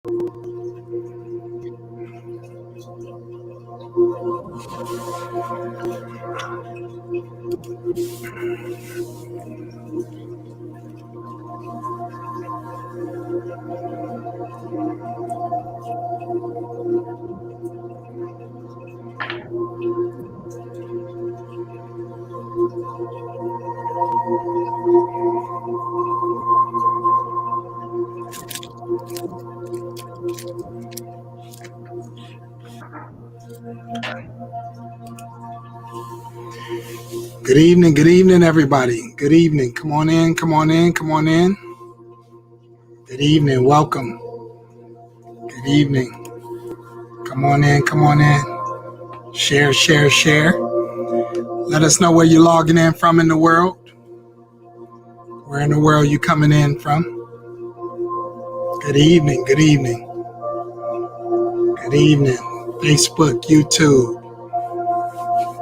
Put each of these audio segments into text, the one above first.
Good evening, everybody. Good evening. Come on in. Good evening. Welcome. Good evening. Come on in. Share. Let us know where you're logging in from in the world. Where in the world you coming in from? Good evening. Facebook, YouTube,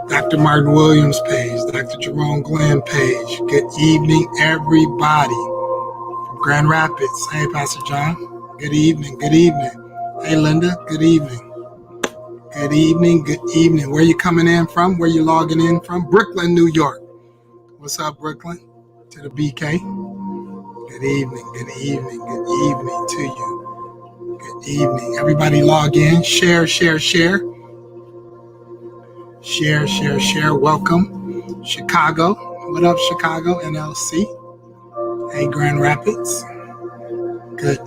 Dr. Martin Williams page, Dr. Jerome Glenn page. Good evening, everybody. From Grand Rapids. Hey, Pastor John. Good evening. Hey, Linda. Good evening. Where you coming in from? Where you logging in from? Brooklyn, New York. What's up, Brooklyn? To the BK. Good evening to you. Good evening. Everybody log in. Share. Welcome. Chicago. What up, Chicago? NLC. Hey, Grand Rapids. Good.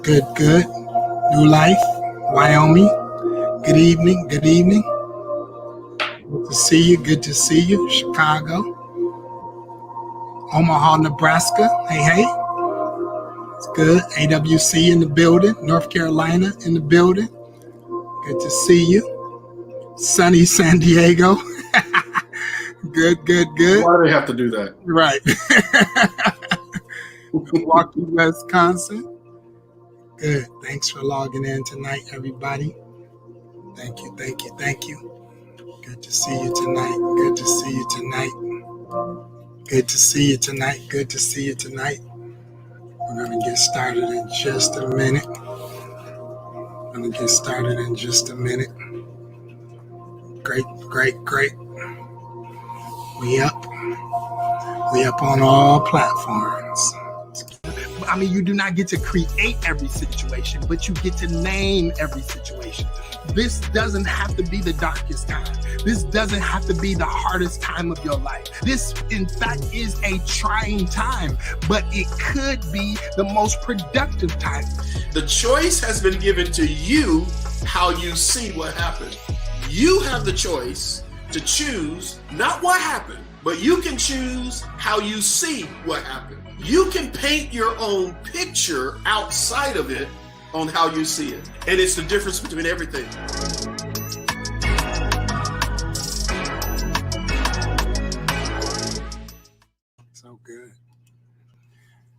New Life. Wyoming. Good evening. Good to see you. Chicago. Omaha, Nebraska. Hey. It's good. AWC in the building. North Carolina in the building. Good to see you. Sunny San Diego. Good. Why do they have to do that? Right. Milwaukee, Wisconsin. Good. Thanks for logging in tonight, everybody. Thank you. Good to see you tonight. We're going to get started in just a minute. Great. We up on all platforms. I mean, you do not get to create every situation, but you get to name every situation. This doesn't have to be the darkest time. This doesn't have to be the hardest time of your life. This, in fact, is a trying time, but it could be the most productive time. The choice has been given to you how you see what happened. You have the choice to choose not what happened, but you can choose how you see what happened. You can paint your own picture outside of it on how you see it. And it's the difference between everything.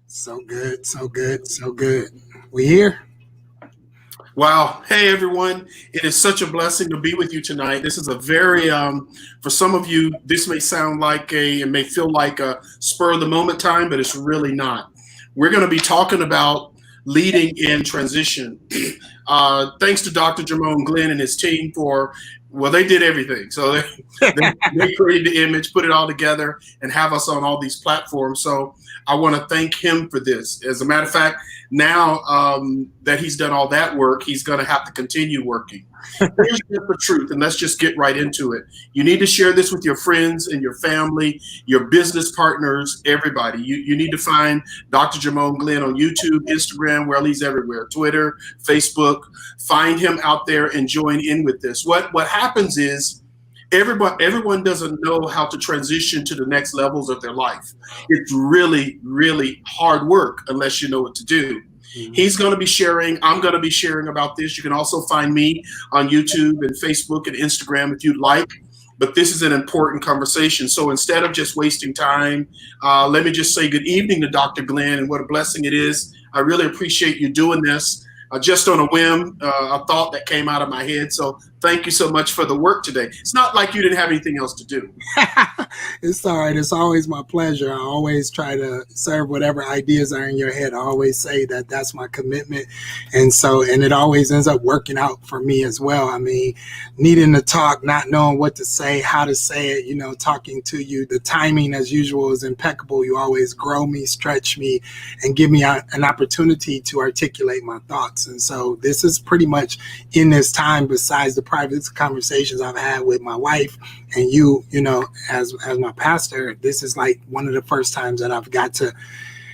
So good. We here? Wow. Hey, everyone. It is such a blessing to be with you tonight. This is a very, for some of you, this may sound like it may feel like a spur of the moment time, but it's really not. We're going to be talking about leading in transition. Thanks to Dr. Jerome Glenn and his team they did everything. So they created the image, put it all together, and have us on all these platforms. So I want to thank him for this. As a matter of fact, now that he's done all that work, he's going to have to continue working. Here's just the truth, and let's just get right into it. You need to share this with your friends and your family, your business partners, everybody. You need to find Dr. Jerome Glenn on YouTube, Instagram, well, he's everywhere, Twitter, Facebook. Find him out there and join in with this. What happens is everyone doesn't know how to transition to the next levels of their life. It's really, really hard work unless you know what to do. He's going to be sharing. I'm going to be sharing about this. You can also find me on YouTube and Facebook and Instagram if you'd like. But this is an important conversation. So instead of just wasting time, let me just say good evening to Dr. Glenn and what a blessing it is. I really appreciate you doing this. just on a whim, a thought that came out of my head. So thank you so much for the work today. It's not like you didn't have anything else to do. It's all right. It's always my pleasure. I always try to serve whatever ideas are in your head. I always say that that's my commitment. And it always ends up working out for me as well. I mean, needing to talk, not knowing what to say, how to say it, talking to you, the timing as usual is impeccable. You always grow me, stretch me, and give me an opportunity to articulate my thoughts. And so this is pretty much in this time, besides the private conversations I've had with my wife and you, as my pastor, this is like one of the first times that I've got to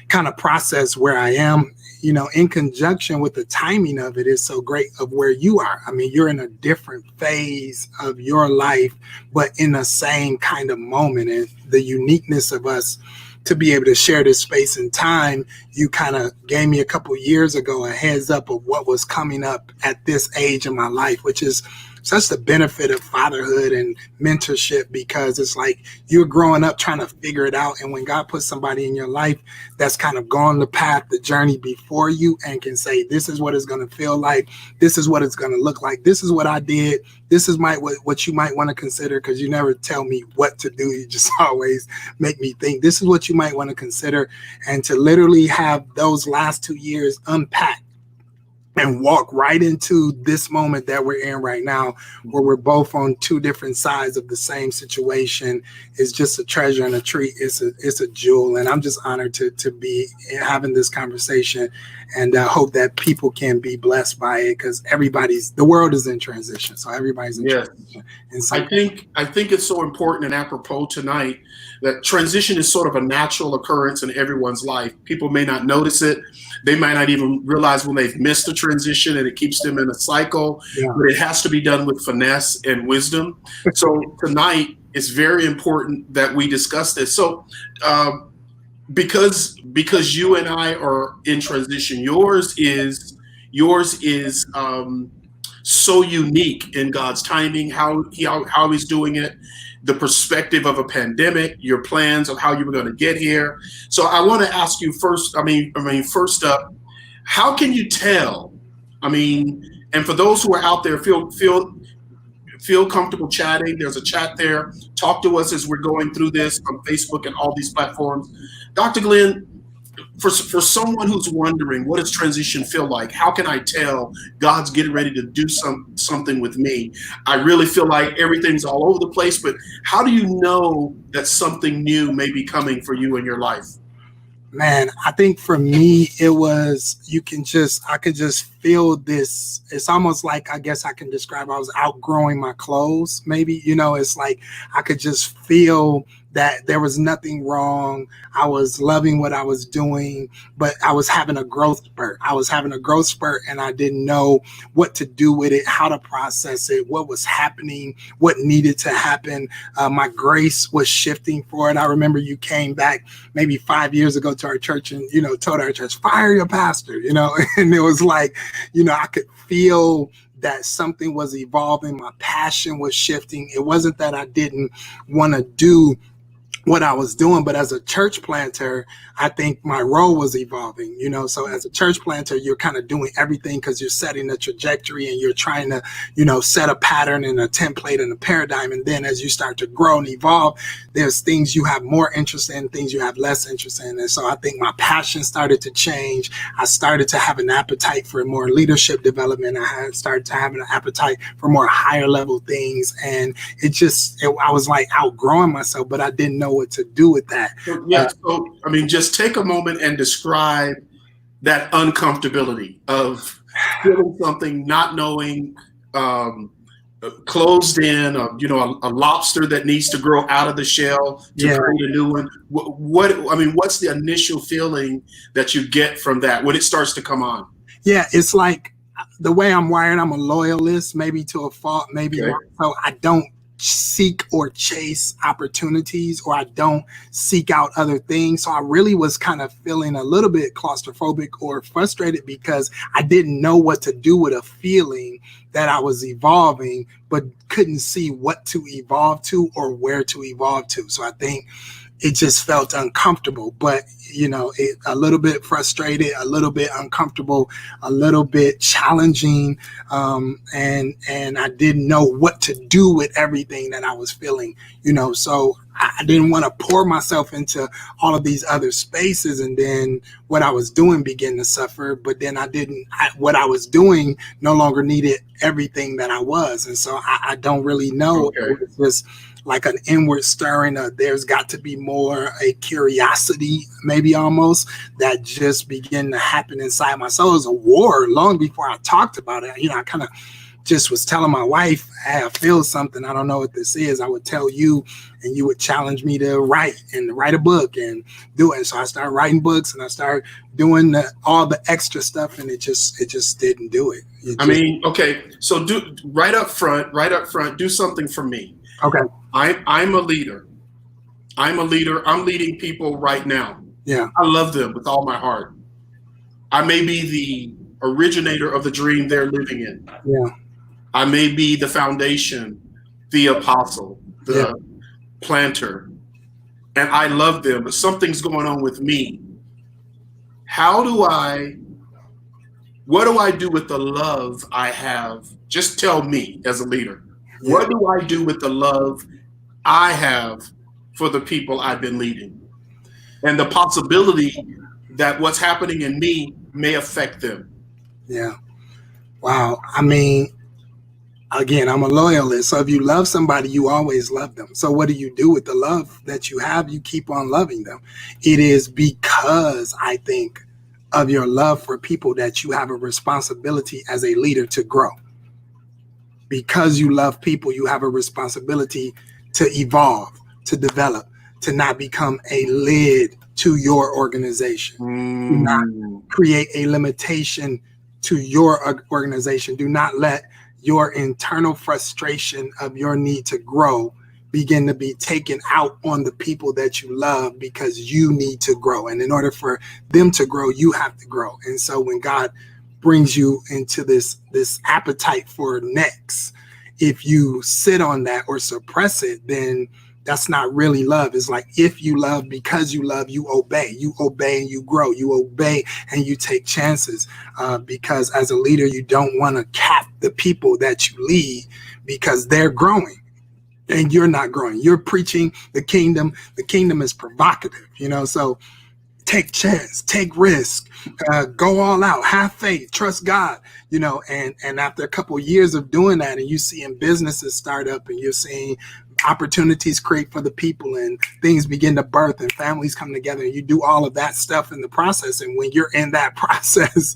kind of process where I am, in conjunction with the timing of it is so great of where you are. I mean, you're in a different phase of your life, but in the same kind of moment, and the uniqueness of us to be able to share this space and time, you kind of gave me a couple years ago a heads up of what was coming up at this age of my life, which is such the benefit of fatherhood and mentorship, because it's like you're growing up trying to figure it out. And when God puts somebody in your life that's kind of gone the path, the journey before you, and can say, this is what it's going to feel like. This is what it's going to look like. This is what I did. This is what you might want to consider, because you never tell me what to do. You just always make me think this is what you might want to consider. And to literally have those last 2 years unpacked and walk right into this moment that we're in right now, where we're both on two different sides of the same situation, is just a treasure and a treat. It's a jewel. And I'm just honored to be having this conversation, and I hope that people can be blessed by it, because the world is in transition. So everybody's in transition. And so I think it's so important and apropos tonight that transition is sort of a natural occurrence in everyone's life. People may not notice it. They might not even realize when they've missed a transition, and it keeps them in a cycle. Yeah. But it has to be done with finesse and wisdom. So tonight, it's very important that we discuss this. So because you and I are in transition, yours is so unique in God's timing, how he's doing it, the perspective of a pandemic, your plans of how you were going to get here. So I want to ask you first, first up, how can you tell? And for those who are out there, feel comfortable chatting. There's a chat there. Talk to us as we're going through this on Facebook and all these platforms. Dr. Glenn, for someone who's wondering, what does transition feel like? How can I tell God's getting ready to do something with me? I really feel like everything's all over the place, but how do you know that something new may be coming for you in your life? Man, I think for me, it was, I could just feel this. It's almost like, I guess I can describe, I was outgrowing my clothes, maybe, it's like, I could just feel that there was nothing wrong. I was loving what I was doing, but I was having a growth spurt. And I didn't know what to do with it, how to process it, what was happening, what needed to happen. My grace was shifting for it. I remember you came back maybe 5 years ago to our church and, told our church, fire your pastor, and it was like, I could feel that something was evolving. My passion was shifting. It wasn't that I didn't want to do what I was doing, but as a church planter, I think my role was evolving, so as a church planter, you're kind of doing everything because you're setting a trajectory and you're trying to, set a pattern and a template and a paradigm. And then as you start to grow and evolve, there's things you have more interest in, things you have less interest in. And so I think my passion started to change. I started to have an appetite for more leadership development. I started to have an appetite for more higher level things. And I was like outgrowing myself, but I didn't know what to do with that. Just take a moment and describe that uncomfortability of feeling something, not knowing, closed in, a lobster that needs to grow out of the shell to create a new one. What's the initial feeling that you get from that when it starts to come on? Yeah, it's like the way I'm wired, I'm a loyalist, maybe to a fault, maybe not. So I don't seek or chase opportunities, or I don't seek out other things. So I really was kind of feeling a little bit claustrophobic or frustrated because I didn't know what to do with a feeling that I was evolving, but couldn't see what to evolve to or where to evolve to. So I think it just felt uncomfortable. But, a little bit frustrated, a little bit uncomfortable, a little bit challenging. And I didn't know what to do with everything that I was feeling, so I didn't want to pour myself into all of these other spaces. And then what I was doing began to suffer, but then what I was doing no longer needed everything that I was. And so I don't really know. Okay. It was like an inward stirring. There's got to be more, a curiosity, maybe almost, that just began to happen inside my soul. It was a war long before I talked about it. I kind of just was telling my wife, hey, I feel something. I don't know what this is. I would tell you, and you would challenge me to write a book and do it. And so I started writing books, and I started doing all the extra stuff, and it just didn't do it. Okay. So do right up front, do something for me. Okay. I'm a leader. I'm leading people right now. Yeah. I love them with all my heart. I may be the originator of the dream they're living in. Yeah. I may be the foundation, the apostle, the planter, and I love them, but something's going on with me. What do I do with the love I have? Just tell me as a leader. Yeah. What do I do with the love I have for the people I've been leading? And the possibility that what's happening in me may affect them. Yeah. Wow. Again, I'm a loyalist. So if you love somebody, you always love them. So what do you do with the love that you have? You keep on loving them. It is because, I think, of your love for people that you have a responsibility as a leader to grow. Because you love people, you have a responsibility to evolve, to develop, to not become a lid to your organization. Do not create a limitation to your organization. Do not let your internal frustration of your need to grow begin to be taken out on the people that you love, because you need to grow. And in order for them to grow, you have to grow. And so when God brings you into this appetite for next, if you sit on that or suppress it, then that's not really love. It's like, if you love because you love, you obey and you grow, you obey and you take chances, because as a leader, you don't want to cap the people that you lead, because they're growing and you're not growing. You're preaching the kingdom. The kingdom is provocative, so take chance, take risk, go all out, have faith, trust God, and after a couple of years of doing that, and you seeing businesses start up, and you're seeing opportunities create for the people, and things begin to birth, and families come together, and you do all of that stuff in the process. And when you're in that process,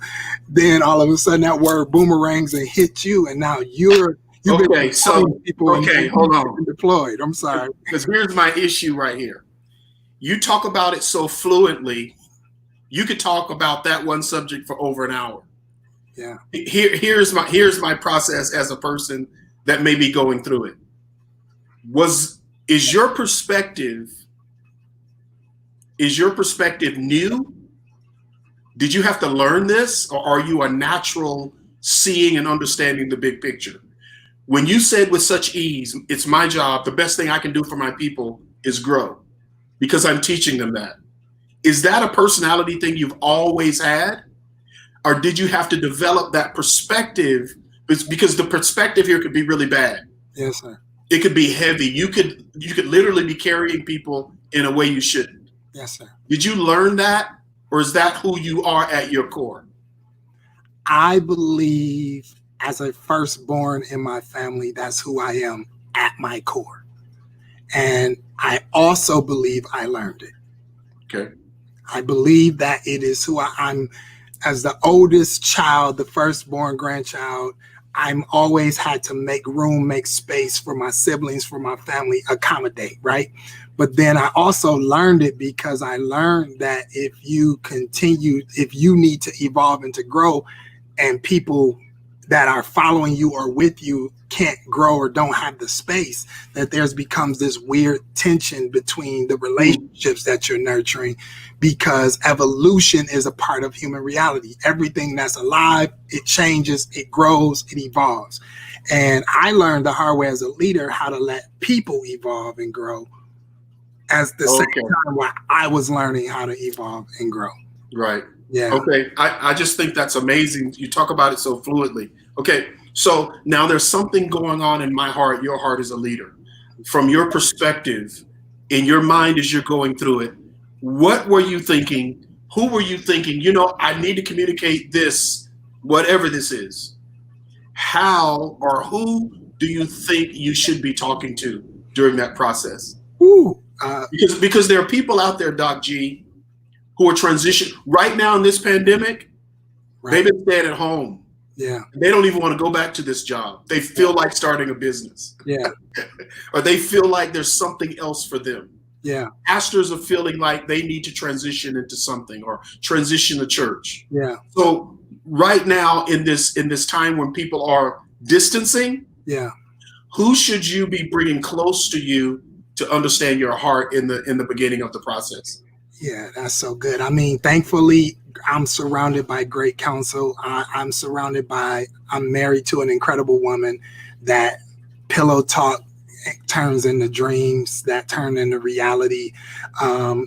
then all of a sudden that word boomerangs and hits you, and now hold on, deployed. I'm sorry, because here's my issue right here. You talk about it so fluently, you could talk about that one subject for over an hour. Yeah. Here's my process as a person that may be going through it. Is your perspective new? Did you have to learn this, or are you a natural seeing and understanding the big picture? When you said with such ease, it's my job, the best thing I can do for my people is grow, because I'm teaching them that. Is that a personality thing you've always had? Or did you have to develop that perspective? Because the perspective here could be really bad. Yes, sir. It could be heavy. You could literally be carrying people in a way you shouldn't. Yes, sir. Did you learn that? Or is that who you are at your core? I believe, as a firstborn in my family, that's who I am at my core. And I also believe I learned it. Okay. I believe that it is who I'm. As the oldest child, the firstborn grandchild, I'm always had to make room, make space for my siblings, for my family, accommodate, right? But then I also learned it, because I learned that if you need to evolve and to grow, and people that are following you or with you can't grow or don't have the space, that becomes this weird tension between the relationships that you're nurturing, because evolution is a part of human reality. Everything that's alive, it changes, it grows, it evolves. And I learned the hard way as a leader how to let people evolve and grow, as the same Okay. time while I was learning how to evolve and grow. Right. Yeah. Okay. I just think that's amazing. You talk about it so fluidly. Okay. So now there's something going on in my heart. Your heart as a leader. From your perspective, in your mind as you're going through it, what were you thinking? Who were you thinking? You know, I need to communicate this, whatever this is. How or who do you think you should be talking to during that process? Ooh, Because there are people out there, Doc G, who are transitioning right now in this pandemic. right. They've been staying at home. Yeah. They don't even want to go back to this job. They feel like starting a business, Yeah. or they feel like there's something else for them. Yeah. Pastors are feeling like they need to transition into something or transition the church. Yeah. So right now in this time when people are distancing, Yeah. who should you be bringing close to you to understand your heart in the beginning of the process? Yeah, that's so good. I mean, thankfully, I'm surrounded by great counsel. I'm married to an incredible woman that pillow talk turns into dreams that turn into reality.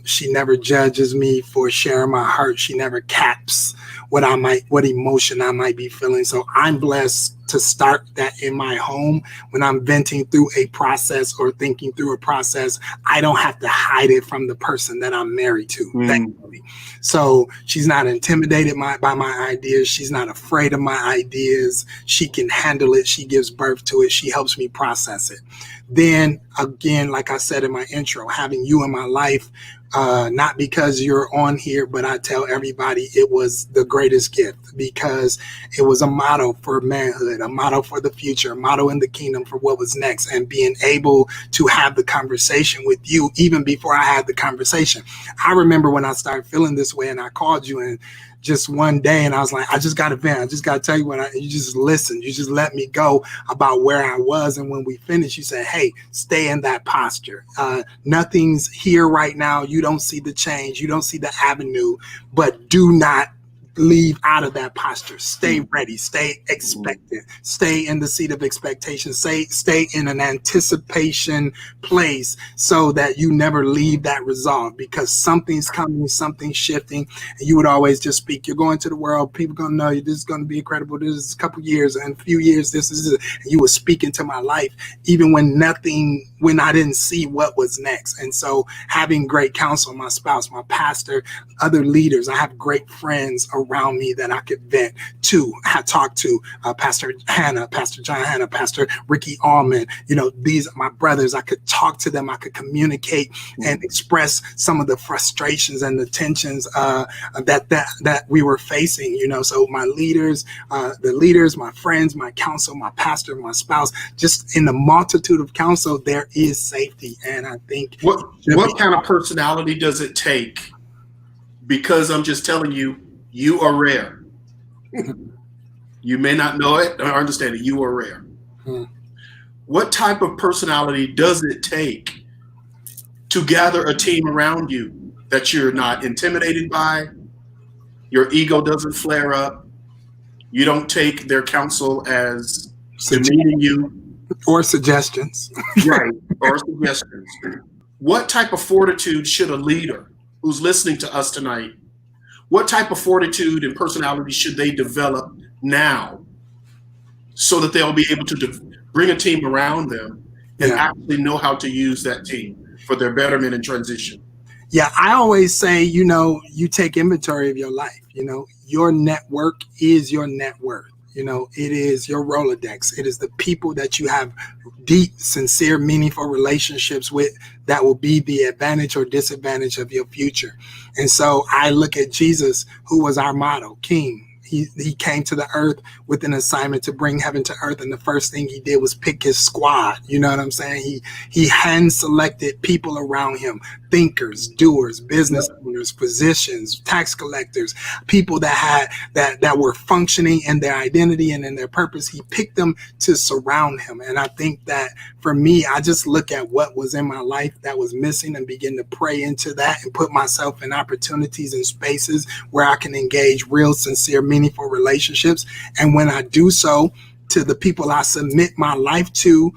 She never judges me for sharing my heart. She never caps what emotion I might be feeling. So I'm blessed to start that in my home. When I'm venting through a process or thinking through a process, I don't have to hide it from the person that I'm married to, thankfully. So she's not intimidated by my ideas. She's not afraid of my ideas. She can handle it. She gives birth to it. She helps me process it. Then again, like I said in my intro, having you in my life, not because you're on here, but I tell everybody it was the greatest gift because it was a motto for manhood, a motto for the future, a motto in the kingdom for what was next, and being able to have the conversation with you even before I had the conversation. I remember when I started feeling this way and I called you and just one day and I was like, I just got to vent. I just got to tell you you just listened. You just let me go about where I was. And when we finished, you said, hey, stay in that posture. Nothing's here right now. You don't see the change. You don't see the avenue, but do not leave out of that posture. Stay ready, stay expectant, stay in the seat of expectation, stay in an anticipation place so that you never leave that resolve because something's coming, something's shifting. And you would always just speak, you're going to the world, people going to know you, this is going to be incredible, this is a couple years and a few years, this is it. And you were speaking to my life even when I didn't see what was next. And so having great counsel, my spouse, my pastor, other leaders, I have great friends around me that I could vent to. I talked to Pastor Hannah, Pastor John Hannah, Pastor Ricky Allman. You know, these are my brothers. I could talk to them. I could communicate and express some of the frustrations and the tensions that we were facing. You know, so my leaders, my friends, my counsel, my pastor, my spouse, just in the multitude of counsel, there is safety. And I think what kind of personality does it take? Because I'm just telling you, you are rare. You may not know it or understand it. You are rare. What type of personality does it take to gather a team around you that you're not intimidated by? Your ego doesn't flare up. You don't take their counsel as demeaning you. Or suggestions. Right, or suggestions. What type of fortitude should a leader who's listening to us tonight, what type of fortitude and personality should they develop now so that they'll be able to bring a team around them and actually know how to use that team for their betterment and transition? Yeah, I always say, you know, you take inventory of your life. You know, your network is your net worth. You know, it is your Rolodex. It is the people that you have deep, sincere, meaningful relationships with that will be the advantage or disadvantage of your future. And so I look at Jesus, who was our model, King. He came to the earth with an assignment to bring heaven to earth. And the first thing he did was pick his squad. You know what I'm saying? He hand selected people around him, thinkers, doers, business owners, physicians, tax collectors, people that were functioning in their identity and in their purpose. He picked them to surround him. And I think that for me, I just look at what was in my life that was missing and begin to pray into that and put myself in opportunities and spaces where I can engage real, sincere, meaningful relationships. And when I do so, to the people I submit my life to,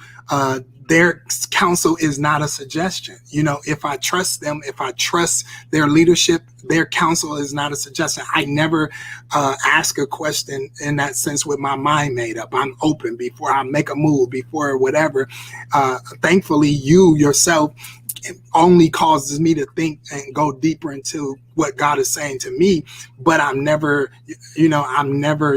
their counsel is not a suggestion. You know, if I trust them, if I trust their leadership, their counsel is not a suggestion. I never ask a question in that sense with my mind made up. I'm open before I make a move, before whatever. Thankfully, you yourself only causes me to think and go deeper into what God is saying to me, but I'm never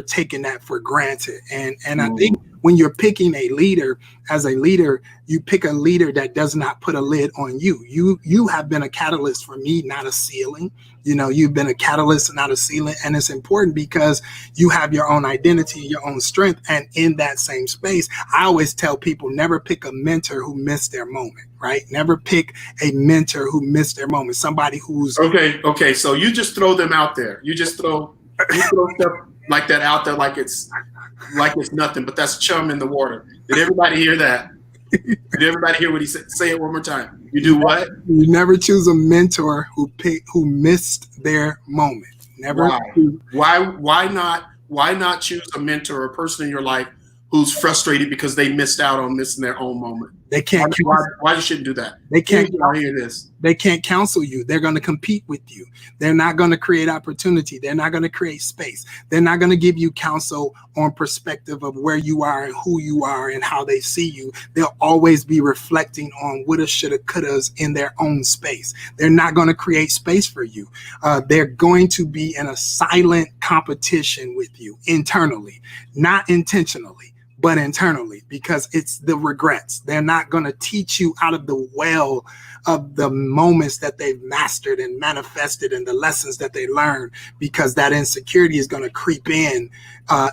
taking that for granted. And I think when you're picking a leader, as a leader, you pick a leader that does not put a lid on you. You have been a catalyst for me, not a ceiling. You know, you've been a catalyst, not a ceiling. And it's important because you have your own identity, your own strength. And in that same space, I always tell people, never pick a mentor who missed their moment, right? Never pick a mentor who missed their moment. Somebody who's okay. So you just throw them out there. You throw stuff like that out there, like it's nothing, but that's chum in the water. Did everybody hear that? Did everybody hear what he said? Say it one more time. You do what? You never choose a mentor who missed their moment. Never. Why not choose a mentor or a person in your life who's frustrated because they missed out on missing their own moment? They can't. Why you shouldn't do that? They can't. I hear this. They can't counsel you. They're going to compete with you. They're not going to create opportunity. They're not going to create space. They're not going to give you counsel on perspective of where you are and who you are and how they see you. They'll always be reflecting on woulda, shoulda, couldas in their own space. They're not going to create space for you. They're going to be in a silent competition with you internally, not intentionally, but internally, because it's the regrets. They're not going to teach you out of the well of the moments that they've mastered and manifested and the lessons that they learned, because that insecurity is going to creep in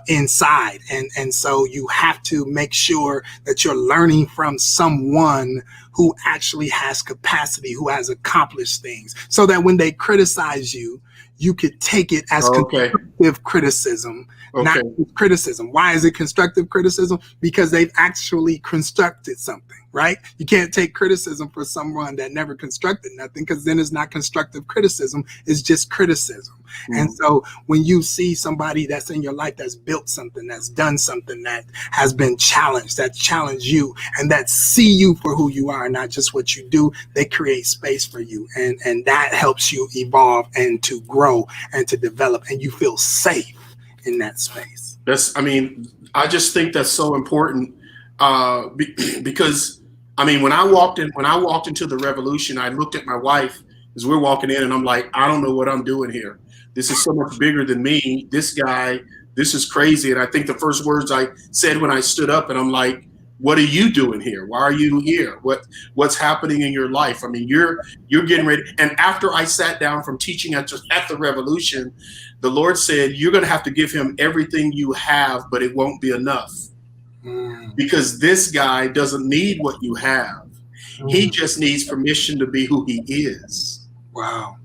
inside. And so you have to make sure that you're learning from someone who actually has capacity, who has accomplished things, so that when they criticize you, you could take it as constructive criticism, not criticism. Why is it constructive criticism? Because they've actually constructed something, right? You can't take criticism for someone that never constructed nothing, because then it's not constructive criticism, it's just criticism. And so when you see somebody that's in your life that's built something, that's done something, that has been challenged, that challenge you, and that see you for who you are, not just what you do, they create space for you. And that helps you evolve and to grow and to develop, and you feel safe in that space. I just think that's so important because when I walked into the Revolution, I looked at my wife as we're walking in, and I'm like, I don't know what I'm doing here. This is so much bigger than me. This guy, this is crazy. And I think the first words I said when I stood up, and I'm like, what are you doing here? Why are you here? What's happening in your life? You're getting ready. And after I sat down from teaching at the Revolution, the Lord said, you're going to have to give him everything you have, but it won't be enough. Because this guy doesn't need what you have. He just needs permission to be who he is. Wow.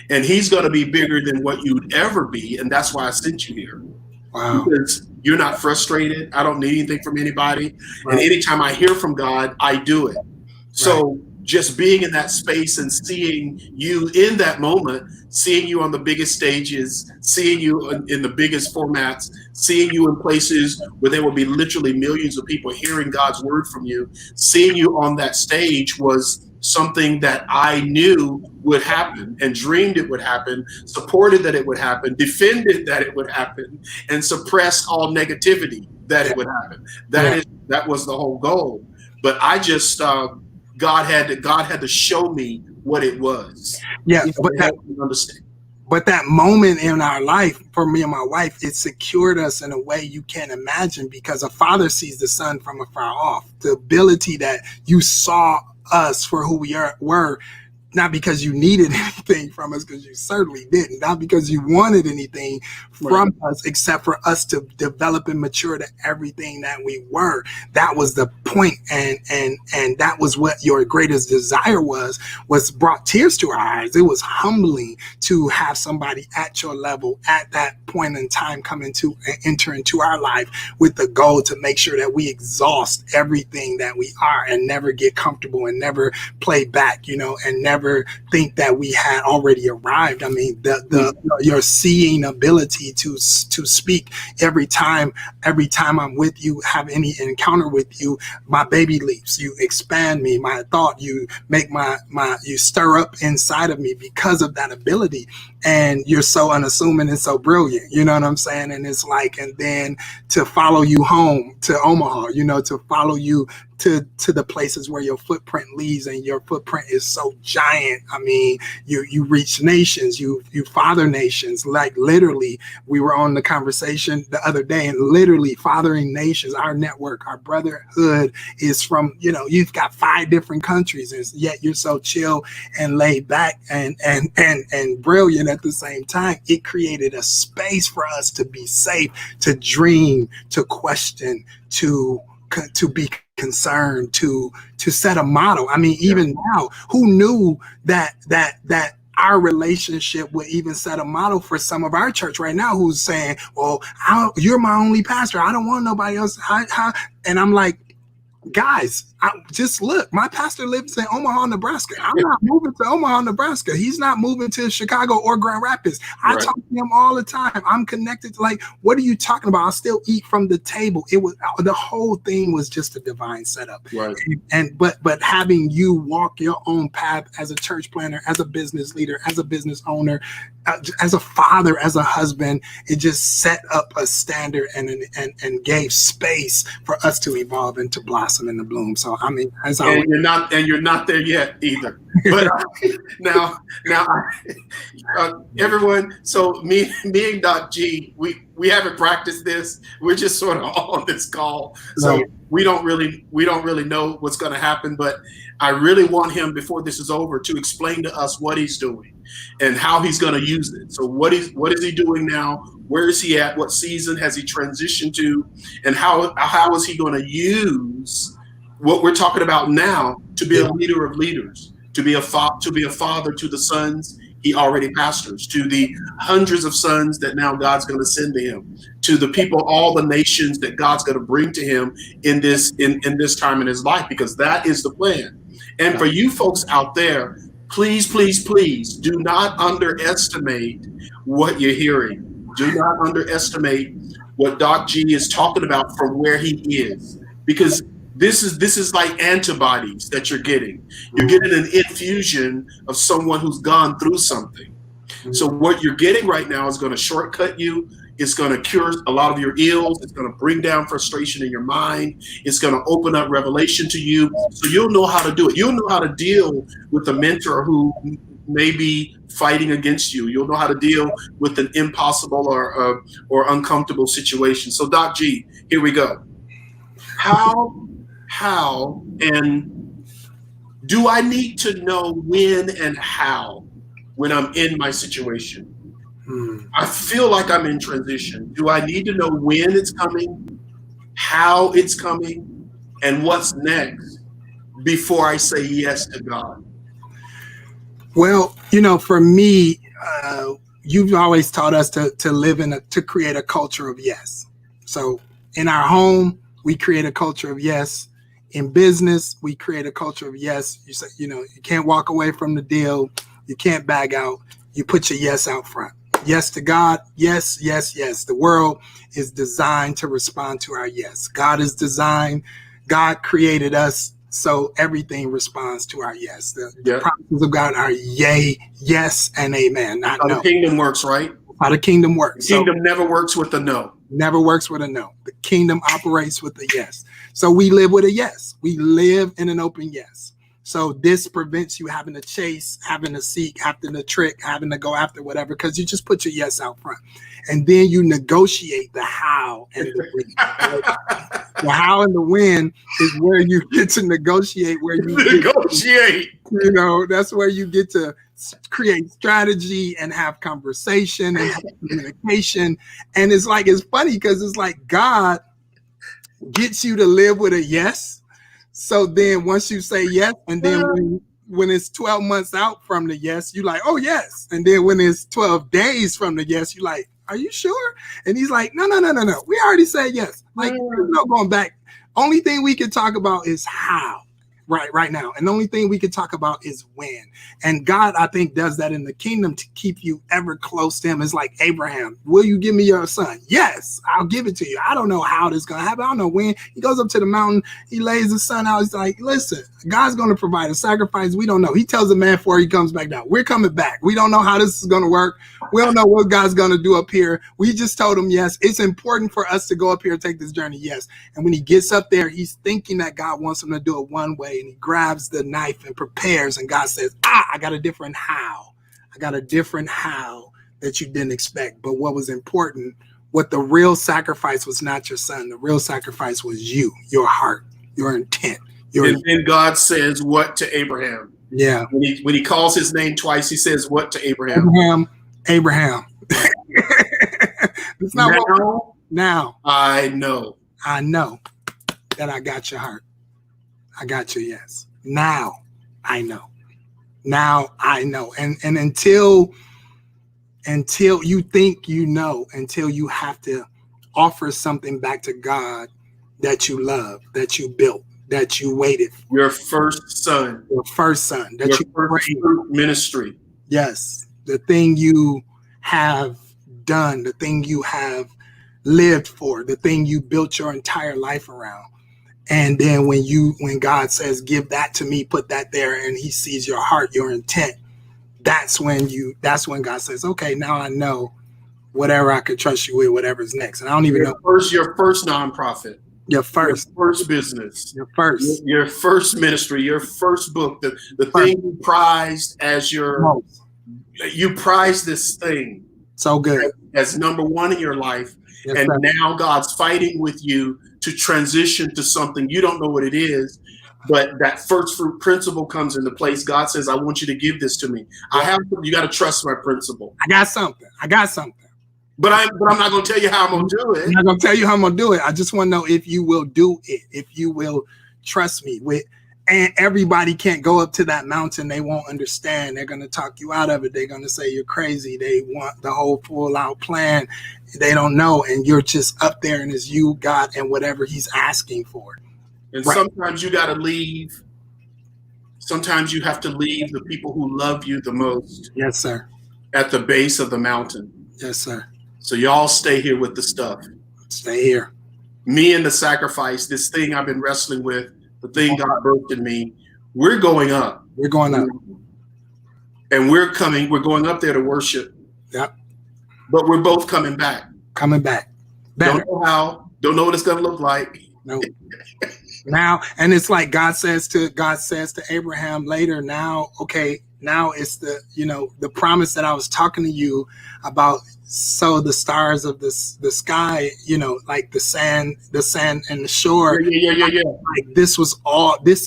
And he's going to be bigger than what you'd ever be. And that's why I sent you here. Wow. Because you're not frustrated. I don't need anything from anybody. Right. And anytime I hear from God, I do it. Right. So just being in that space and seeing you in that moment, seeing you on the biggest stages, seeing you in the biggest formats, seeing you in places where there will be literally millions of people hearing God's word from you, seeing you on that stage was something that I knew would happen and dreamed it would happen, supported that it would happen, defended that it would happen, and suppressed all negativity that it would happen. That was the whole goal. But I just God had to show me what it was. Yeah, but that moment in our life, for me and my wife, it secured us in a way you can't imagine, because a father sees the son from afar off. The ability that you saw us for who we were, not because you needed anything from us, because you certainly didn't, not because you wanted anything from us, except for us to develop and mature to everything that we were. That was the point, and that was what your greatest desire was brought tears to our eyes. It was humbling to have somebody at your level at that point in time enter into our life with the goal to make sure that we exhaust everything that we are and never get comfortable and never play back, and never think that we had already arrived. Your seeing ability ability to speak every time I'm with you, have any encounter with you. My baby leaps, you expand me, my thought, you make you stir up inside of me because of that ability. And you're so unassuming and so brilliant, you know what I'm saying? And it's like, and then to follow you home to Omaha, you know, to follow you to the places where your footprint leads, and your footprint is so giant. I mean, you reach nations, you father nations. Like literally, we were on the conversation the other day, and literally fathering nations. Our network, our brotherhood is from, you know, you've got 5 different countries, and yet you're so chill and laid back and brilliant at the same time. It created a space for us to be safe, to dream, to question, to be concerned, to set a model. I mean, even now, who knew that our relationship would even set a model for some of our church right now, who's saying, well, you're my only pastor, I don't want nobody else. And I'm like, guys, just look, my pastor lives in Omaha, Nebraska. I'm not moving to Omaha, Nebraska. He's not moving to Chicago or Grand Rapids. I talk to him all the time. I'm connected to, like, what are you talking about? I'll still eat from the table. It was, the whole thing was just a divine setup. Right. But having you walk your own path as a church planner, as a business leader, as a business owner, as a father, as a husband, it just set up a standard and gave space for us to evolve and to blossom and to bloom. So I mean, you're not there yet either. But now, everyone. So me and Doc G, we haven't practiced this. We're just sort of on this call, so we don't really know what's going to happen. But I really want him, before this is over, to explain to us what he's doing and how he's going to use it. So what is he doing now? Where is he at? What season has he transitioned to? And how is he going to use what we're talking about now to be a leader of leaders, to be a father to the sons he already pastors, to the hundreds of sons that now God's going to send to him, to the people, all the nations that God's going to bring to him in this time in his life, because that is the plan. And for you folks out there, please, please, please do not underestimate what you're hearing. Do not underestimate what Doc G is talking about from where he is, because this is like antibodies that you're getting. You're getting an infusion of someone who's gone through something. So what you're getting right now is going to shortcut you. It's going to cure a lot of your ills. It's going to bring down frustration in your mind. It's going to open up revelation to you, so you'll know how to do it. You'll know how to deal with a mentor who may be fighting against you. You'll know how to deal with an impossible or uncomfortable situation. So Doc G, here we go. How and do I need to know when and how when I'm in my situation? I feel like I'm in transition. Do I need to know when it's coming, how it's coming, and what's next before I say yes to God? Well, you know, for me, you've always taught us to create a culture of yes. So in our home, we create a culture of yes. In business, we create a culture of yes. You say, you know, you can't walk away from the deal. You can't back out. You put your yes out front. Yes to God. Yes, yes, yes. The world is designed to respond to our yes. God created us, so everything responds to our yes. The promises of God are yay, yes, and amen. Not how no. The kingdom works, right? How the kingdom works. The kingdom never works with a no. Never works with a no. The kingdom operates with a yes. So we live with a yes. We live in an open yes. So this prevents you having to chase, having to seek, having to trick, having to go after whatever, because you just put your yes out front. And then you negotiate the how and the when. The how and the when is where you get to negotiate, where you negotiate. You know, that's where you get to create strategy and have conversation and have communication. And it's funny because it's like God gets you to live with a yes. So then once you say yes, and then when it's 12 months out from the yes, you're like, oh yes. And then when it's 12 days from the yes, you're like, are you sure? And he's like, no. We already said yes. Like, there's no going back. Only thing we can talk about is how. right now. And the only thing we can talk about is when. And God, I think, does that in the kingdom to keep you ever close to him. It's like Abraham, will you give me your son? Yes, I'll give it to you. I don't know how this is going to happen. I don't know when. He goes up to the mountain. He lays the son out. He's like, listen, God's going to provide a sacrifice. We don't know. He tells the man before he comes back down, we're coming back. We don't know how this is going to work. We don't know what God's going to do up here. We just told him, yes, it's important for us to go up here and take this journey. Yes. And when he gets up there, he's thinking that God wants him to do it one way, and he grabs the knife and prepares. And God says, I got a different how. I got a different how that you didn't expect. But what was important, what the real sacrifice was not your son. The real sacrifice was you, your heart, your intent. And then God says what to Abraham? Yeah. When he calls his name twice, he says what to Abraham? Abraham. It's not now. I know that I got your heart. I got your yes. Now I know. Now I know. And until you think you know, until you have to offer something back to God that you love, that you built, that you waited for. Your first son. That your first ministry. Yes. The thing you have done, the thing you have lived for, the thing you built your entire life around. And then when God says, give that to me, put that there, and he sees your heart, your intent, that's when God says, okay, now I know whatever I could trust you with, whatever's next. And I don't even know. Your first nonprofit. Your first business. Your first ministry, your first book, the thing you prized as you prize this thing. So good. As number one in your life. Yes, and sir. Now God's fighting with you to transition to something you don't know what it is, but that first fruit principle comes into place. God says, I want you to give this to me. You got to trust my principle. I got something. But I'm not going to tell you how I'm going to do it. I'm not going to tell you how I'm going to do it. I just want to know if you will do it, if you will trust me with. And everybody can't go up to that mountain. They won't understand. They're going to talk you out of it. They're going to say you're crazy. They want the whole full out plan. They don't know. And you're just up there, and it's you, God, and whatever he's asking for. And sometimes you got to leave. Sometimes you have to leave the people who love you the most. Yes, sir. At the base of the mountain. Yes, sir. So y'all stay here with the stuff. Stay here. Me and the sacrifice, this thing I've been wrestling with, the thing God birthed in me, we're going up. We're going up. And we're going up there to worship. Yep. But we're both coming back. Better. Don't know how, don't know what it's going to look like. No. Now, and it's like God says to Abraham later, now it's the promise that I was talking to you about. So the stars of the sky, like the sand and the shore. Yeah. Like this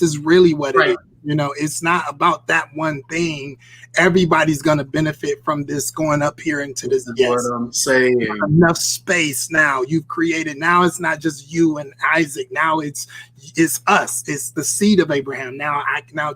is really what it is. It's not about that one thing. Everybody's going to benefit from this going up here into this. That's what I'm saying. Enough space now you've created. Now it's not just you and Isaac. Now it's us. It's the seed of Abraham. Now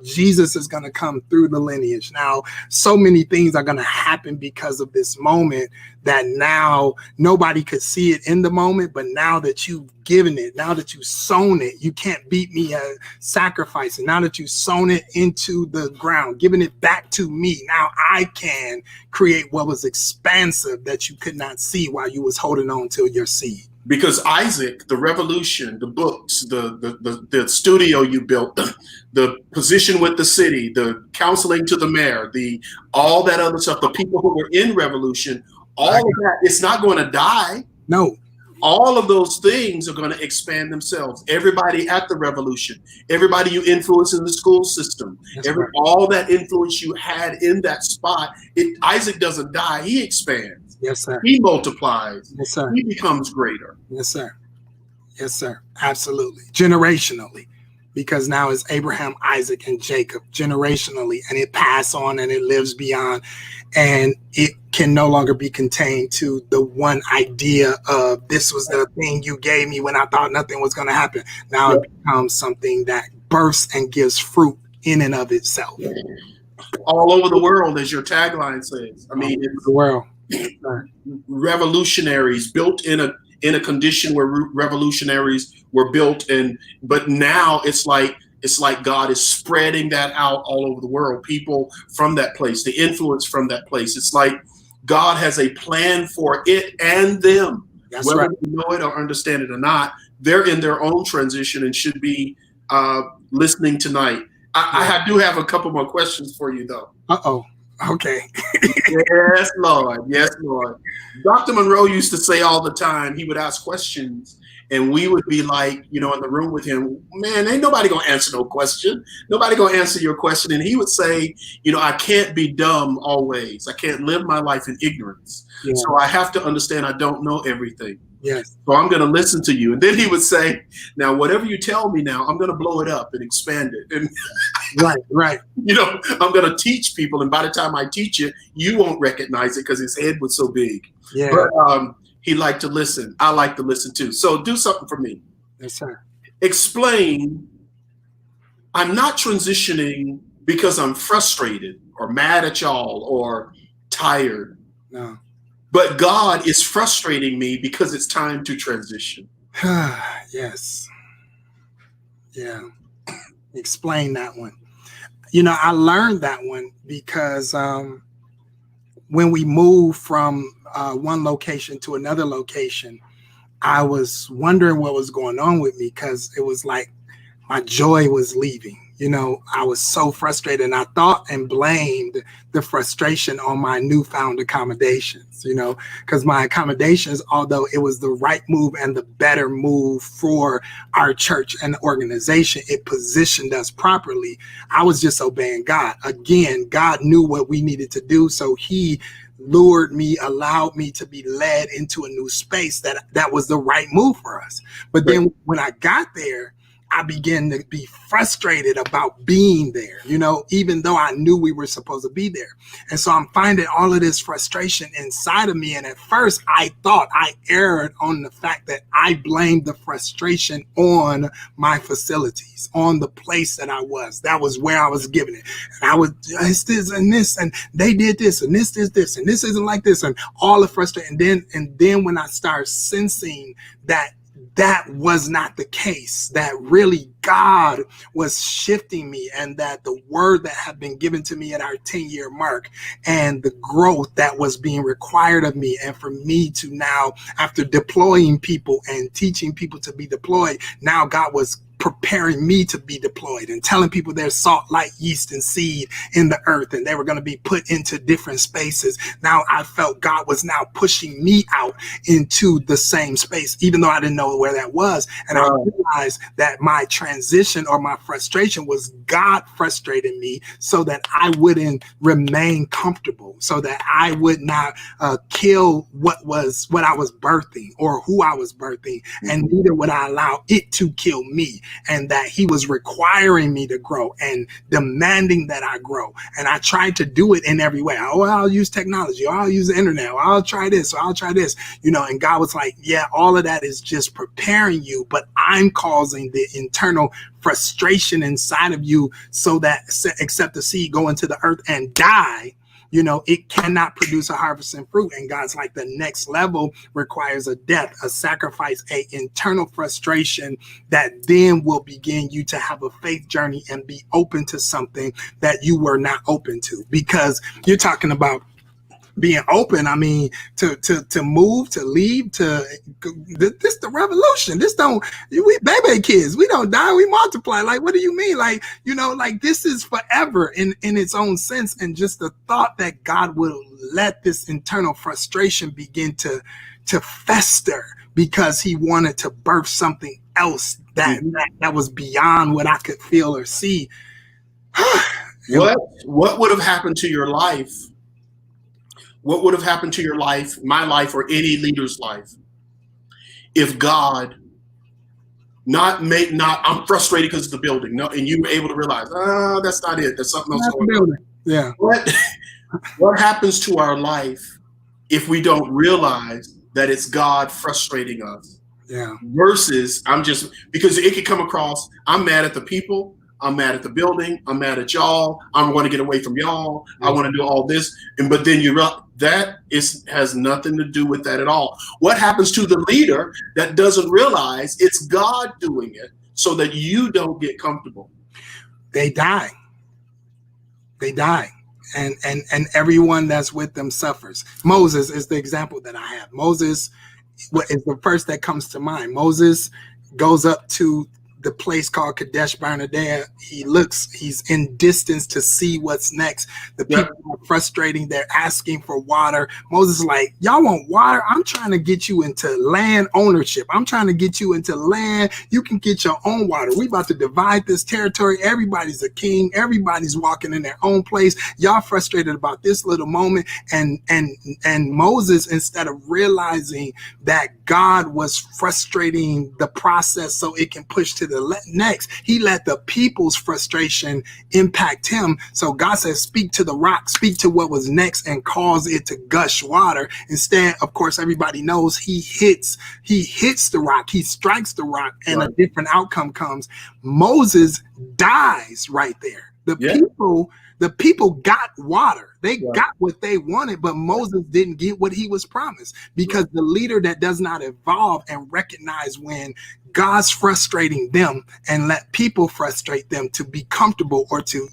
Jesus is going to come through the lineage. Now so many things are going to happen because of this moment that now nobody could see it in the moment. But now that you've given it, now that you've sown it, you can't beat me at sacrificing. Now that you've sown it into the ground, giving it back to me, now I can create what was expansive that you could not see while you was holding on to your seed. Because Isaac, the revolution, the books, the studio you built, the position with the city, the counseling to the mayor, all that other stuff, the people who were in revolution, all of that, it's not going to die. No. All of those things are going to expand themselves. Everybody at the revolution, everybody you influence in the school system, all that influence you had in that spot, Isaac doesn't die, he expands. Yes, sir. He multiplies. Yes, sir. He becomes greater. Yes, sir. Yes, sir. Absolutely. Generationally. Because now it's Abraham, Isaac, and Jacob generationally, and it passes on and it lives beyond, and it can no longer be contained to the one idea of this was the thing you gave me when I thought nothing was going to happen. Now it becomes something that bursts and gives fruit in and of itself. All over the world, as your tagline says. I mean, it's the world. Revolutionaries built in a condition where revolutionaries were built, but now it's like it's like God is spreading that out all over the world. People from that place, the influence from that place. It's like God has a plan for it and them. That's Whether right. they know it or understand it or not, they're in their own transition and should be listening tonight. I do have a couple more questions for you, though. Uh-oh. Okay. Yes, Lord. Yes, Lord. Dr. Monroe used to say all the time, he would ask questions, and we would be like, in the room with him, man, ain't nobody going to answer no question. Nobody going to answer your question. And he would say, I can't be dumb always. I can't live my life in ignorance. Yeah. So I have to understand I don't know everything. Yes. So I'm going to listen to you. And then he would say, now, whatever you tell me now, I'm going to blow it up and expand it. And, Right. I'm going to teach people. And by the time I teach it, you won't recognize it because his head was so big. Yeah. But he liked to listen. I like to listen too. So do something for me. Yes, sir. Explain, I'm not transitioning because I'm frustrated or mad at y'all or tired. No. But God is frustrating me because it's time to transition. Yes. Yeah. Explain that one. I learned that one because when we moved from one location to another location, I was wondering what was going on with me because it was like my joy was leaving. I was so frustrated, and I thought and blamed the frustration on my newfound accommodations, because my accommodations, although it was the right move and the better move for our church and the organization, it positioned us properly. I was just obeying God. Again, God knew what we needed to do, so he lured me, allowed me to be led into a new space that was the right move for us. But then when I got there, I began to be frustrated about being there, even though I knew we were supposed to be there. And so I'm finding all of this frustration inside of me. And at first I thought I erred on the fact that I blamed the frustration on my facilities, on the place that I was. That was where I was giving it. And I was, it's this and this, and they did this, and this, and this isn't like this, and all the frustration. And then when I started sensing that was not the case, that really God was shifting me, and that the word that had been given to me at our 10-year mark and the growth that was being required of me, and for me to now, after deploying people and teaching people to be deployed, now God was preparing me to be deployed and telling people there's salt, light, yeast, and seed in the earth, and they were going to be put into different spaces. Now I felt God was now pushing me out into the same space, even though I didn't know where that was. And I realized that my transition or my frustration was God frustrating me so that I wouldn't remain comfortable, so that I would not kill what I was birthing or who I was birthing, and neither would I allow it to kill me. And that he was requiring me to grow and demanding that I grow. And I tried to do it in every way. I'll use technology, or I'll use the internet, or I'll try this, or I'll try this, and God was like, yeah, all of that is just preparing you, but I'm causing the internal frustration inside of you so that except the seed go into the earth and die, it cannot produce a harvest and fruit. And God's like, the next level requires a death, a sacrifice, a internal frustration that then will begin you to have a faith journey and be open to something that you were not open to. Because you're talking about being open, I mean, to move, to leave, this the revolution. We baby kids, we don't die, we multiply. Like, what do you mean? Like, like this is forever in its own sense. And just the thought that God will let this internal frustration begin to fester because he wanted to birth something else that was beyond what I could feel or see. What would have happened to your life? What would have happened to your life, my life, or any leader's life, if God I'm frustrated because of the building, and you were able to realize, that's not it. There's something else going on. Yeah. What happens to our life if we don't realize that it's God frustrating us? Yeah. Versus because it could come across, I'm mad at the people, I'm mad at the building, I'm mad at y'all, I want to get away from y'all, I want to do all this, but then that has nothing to do with that at all. What happens to the leader that doesn't realize it's God doing it so that you don't get comfortable? They die. They die. And everyone that's with them suffers. Moses is the example that I have. Moses is the first that comes to mind. Moses goes up to the place called Kadesh Barnea. He's in distance to see what's next. The people are frustrating. They're asking for water. Moses is like, y'all want water? I'm trying to get you into land ownership. I'm trying to get you into land. You can get your own water. We about to divide this territory. Everybody's a king. Everybody's walking in their own place. Y'all frustrated about this little moment. And Moses, instead of realizing that God was frustrating the process so it can push to the next, he let the people's frustration impact him. So God says, speak to the rock, speak to what was next, and cause it to gush water. Instead, of course, everybody knows he hits the rock, he strikes the rock, and a different outcome comes. Moses dies right there. The people got water. They got what they wanted, but Moses didn't get what he was promised, because the leader that does not evolve and recognize when God's frustrating them and let people frustrate them to be comfortable or to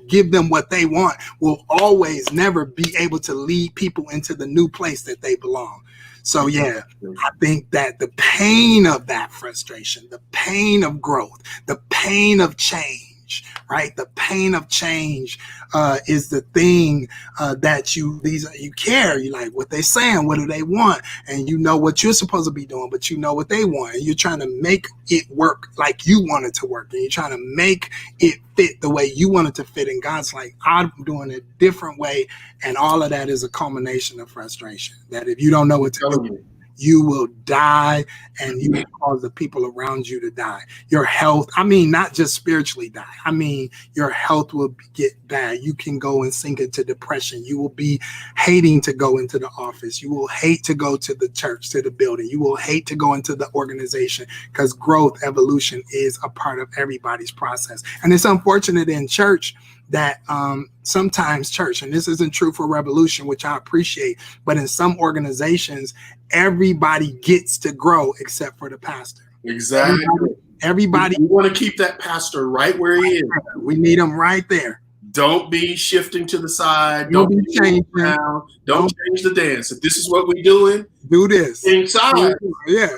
give them what they want will always never be able to lead people into the new place that they belong. So yeah, I think that the pain of that frustration, the pain of growth, the pain of change, right? The pain of change is the thing that you care. You like what they saying, what do they want, and you know what you're supposed to be doing, but you know what they want, and you're trying to make it work like you want it to work, and you're trying to make it fit the way you want it to fit. And God's like, I'm doing it a different way, and all of that is a culmination of frustration. That if you don't know what to do, you will die, and you will cause the people around you to die. Your health, I mean, not just spiritually die. I mean, your health will get bad. You can go and sink into depression. You will be hating to go into the office. You will hate to go to the church, to the building. You will hate to go into the organization, because growth, evolution is a part of everybody's process. And it's unfortunate in church that sometimes church, and this isn't true for Revolution, which I appreciate, but in some organizations, everybody gets to grow except for the pastor. Exactly. Everybody. We want to keep that pastor right where he is. We need him right there. Don't be shifting to the side. Don't be changing around. Don't change the dance. If this is what we're doing, do this. Inside. Yeah.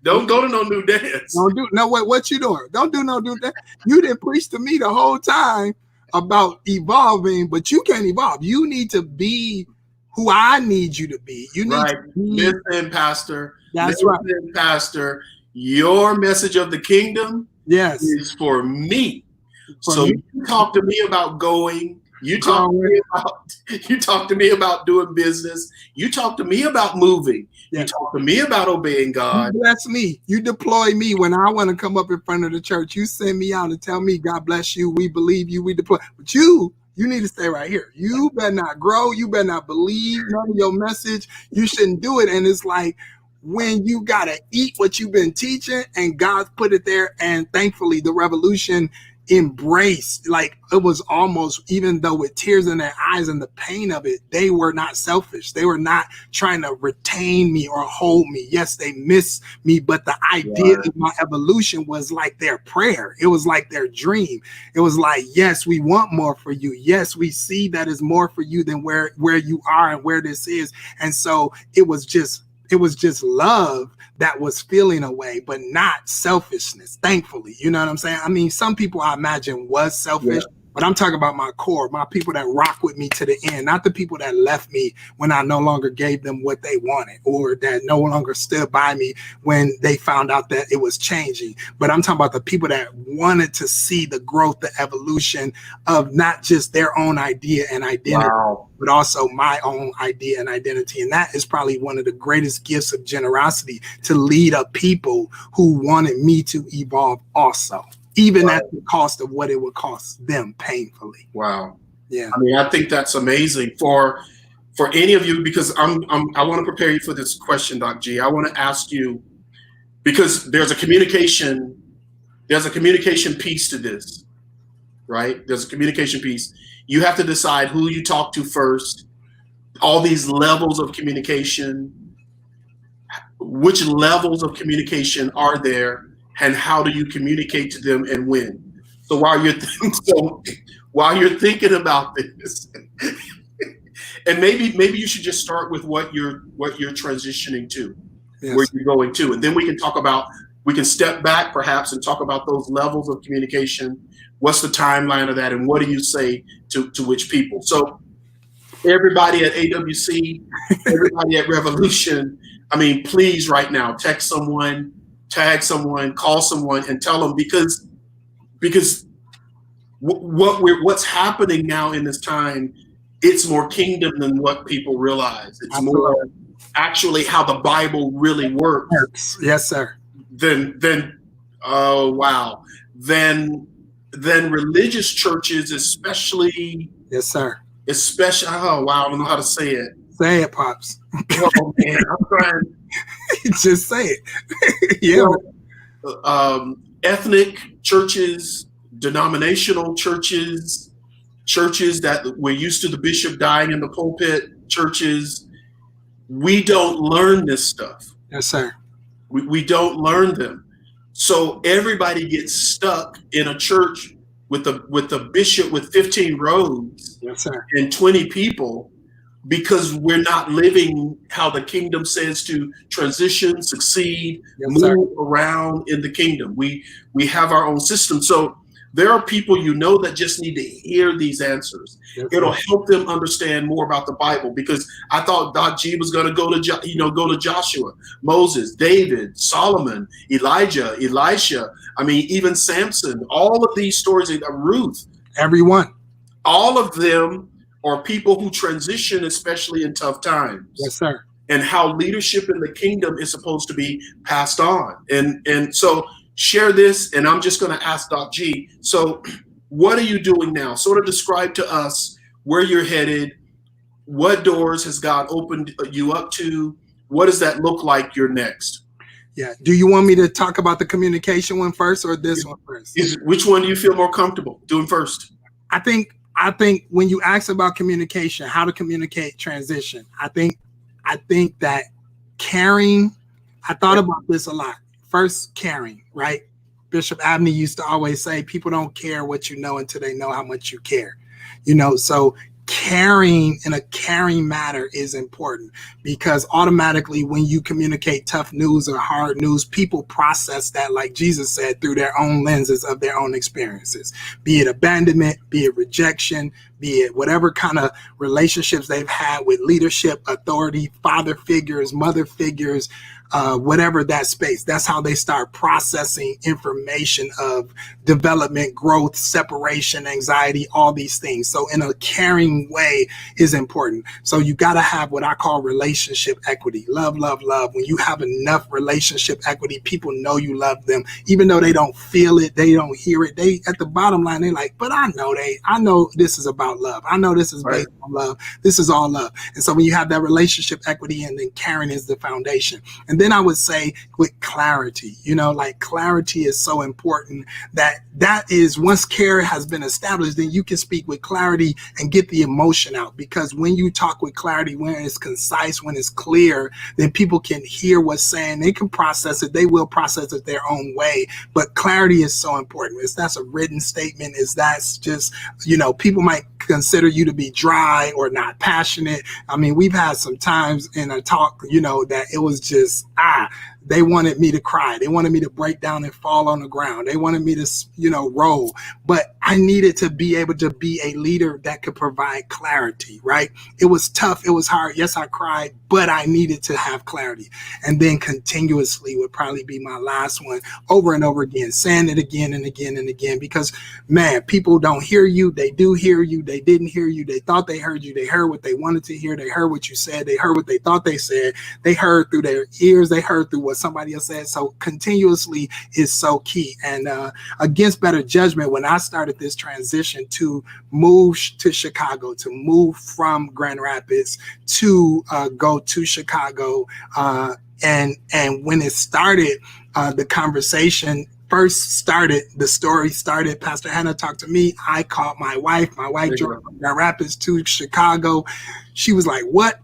Don't go to no new dance. What you doing? Don't do no new dance. You didn't preach to me the whole time about evolving, but you can't evolve. You need to be who I need you to be. You need to be. Listen, Pastor. That's right. Pastor. Your message of the kingdom is for me. You talk to me about going. You talk to me about doing business. You talk to me about moving. You talk to me about obeying God. You bless me. You deploy me when I want to come up in front of the church. You send me out and tell me, God bless you. We believe you. We deploy. But you need to stay right here. You better not grow. You better not believe none of your message. You shouldn't do it. And it's like, when you got to eat what you've been teaching, and God's put it there. And thankfully, the Revolution embraced, like, it was almost, even though with tears in their eyes and the pain of it, they were not selfish. They were not trying to retain me or hold me. Yes, they miss me, but the idea of my evolution was like their prayer. It was like their dream. It was like, yes, we want more for you. Yes, we see that is more for you than where you are and where this is. And so it was just love that was feeling away, but not selfishness, thankfully. You know what I'm saying? I mean, some people I imagine was selfish, but I'm talking about my core, my people that rock with me to the end, not the people that left me when I no longer gave them what they wanted, or that no longer stood by me when they found out that it was changing. But I'm talking about the people that wanted to see the growth, the evolution of not just their own idea and identity, but also my own idea and identity. And that is probably one of the greatest gifts of generosity, to lead a people who wanted me to evolve also, even at the cost of what it would cost them painfully. Wow. Yeah. I mean, I think that's amazing for any of you, because I want to prepare you for this question, Doc G. I want to ask you, because there's a communication piece to this, right? There's a communication piece. You have to decide who you talk to first, all these levels of communication. Which levels of communication are there? and how do you communicate to them and when. So while you're thinking about this, and maybe you should just start with what you're transitioning to, Yes. where you're going to, and then we can step back perhaps and talk about those levels of communication. What's the timeline of that, and what do you say to which people? So everybody at AWC, everybody at Revolution, I mean, please right now text someone, tag someone, call someone, and tell them, because what's happening now in this time, it's more kingdom than what people realize. It's more actually how the Bible really works. Yes, sir. Than religious churches, especially. Yes, sir. Especially, oh wow, I don't know how to say it. Say it, Pops. Oh man, I'm trying. Just say it. Yeah. Ethnic churches, denominational churches that we're used to the bishop dying in the pulpit, churches, we don't learn this stuff. Yes, sir. We don't learn them. So everybody gets stuck in a church with a bishop with 15 robes, yes, sir, and 20 people, because we're not living how the kingdom says to transition, succeed, yes, move sir, around in the kingdom. We have our own system. So there are people that just need to hear these answers. yes, It'll sir, help them understand more about the Bible, because I thought Doc G was going to go to Joshua, Moses, David, Solomon, Elijah, Elisha. I mean, even Samson. All of these stories, Ruth. Everyone. All of them are people who transition, especially in tough times. Yes, sir. And how leadership in the kingdom is supposed to be passed on. And so share this, and I'm just going to ask Doc G. So what are you doing now? Sort of describe to us where you're headed. What doors has God opened you up to? What does that look like you're next? Yeah. Do you want me to talk about the communication one first or this one first? Which one do you feel more comfortable doing first? I think when you ask about communication, how to communicate transition, I think that caring, I thought about this a lot. First, caring, right? Bishop Abney used to always say, people don't care what you know until they know how much you care. So caring in a caring matter is important, because automatically when you communicate tough news or hard news, people process that, like Jesus said, through their own lenses of their own experiences, be it abandonment, be it rejection, be it whatever kind of relationships they've had with leadership, authority, father figures, mother figures, whatever that space. That's how they start processing information of development, growth, separation, anxiety, all these things. So in a caring way is important. So you got to have what I call relationship equity. Love, love, love. When you have enough relationship equity, people know you love them, even though they don't feel it, they don't hear it. They, at the bottom line, they like, but I know this is about love. I know this is based on love. This is all love. And so when you have that relationship equity, and then caring is the foundation. And then I would say with clarity, like clarity is so important, that is, once care has been established, then you can speak with clarity and get the emotion out. Because when you talk with clarity, when it's concise, when it's clear, then people can hear what's saying. They can process it. They will process it their own way. But clarity is so important. If that's a written statement, is that's just, people might consider you to be dry or not passionate. I mean, we've had some times in a talk, that it was just, they wanted me to cry. They wanted me to break down and fall on the ground. They wanted me to, roll. But I needed to be able to be a leader that could provide clarity, right? It was tough. It was hard. Yes, I cried, but I needed to have clarity. And then continuously would probably be my last one, over and over again, saying it again and again and again, because, man, people don't hear you. They do hear you. They didn't hear you. They thought they heard you. They heard what they wanted to hear. They heard what you said. They heard what they thought they said. They heard through their ears. They heard through what somebody else said. So continuously is so key. And against better judgment, when I started this transition to move to Chicago, to move from Grand Rapids to go to Chicago, and when it started, the conversation first started, the story started, Pastor Hannah talked to me. I called my wife drove from Grand Rapids to Chicago. She was like, what?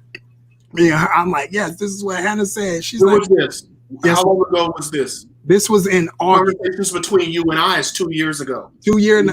I'm like, yes, this is what Hannah said. She's When like, was this? Yes. How long ago was this? This was in August. Conversations between you and I is 2 years ago. 2 years.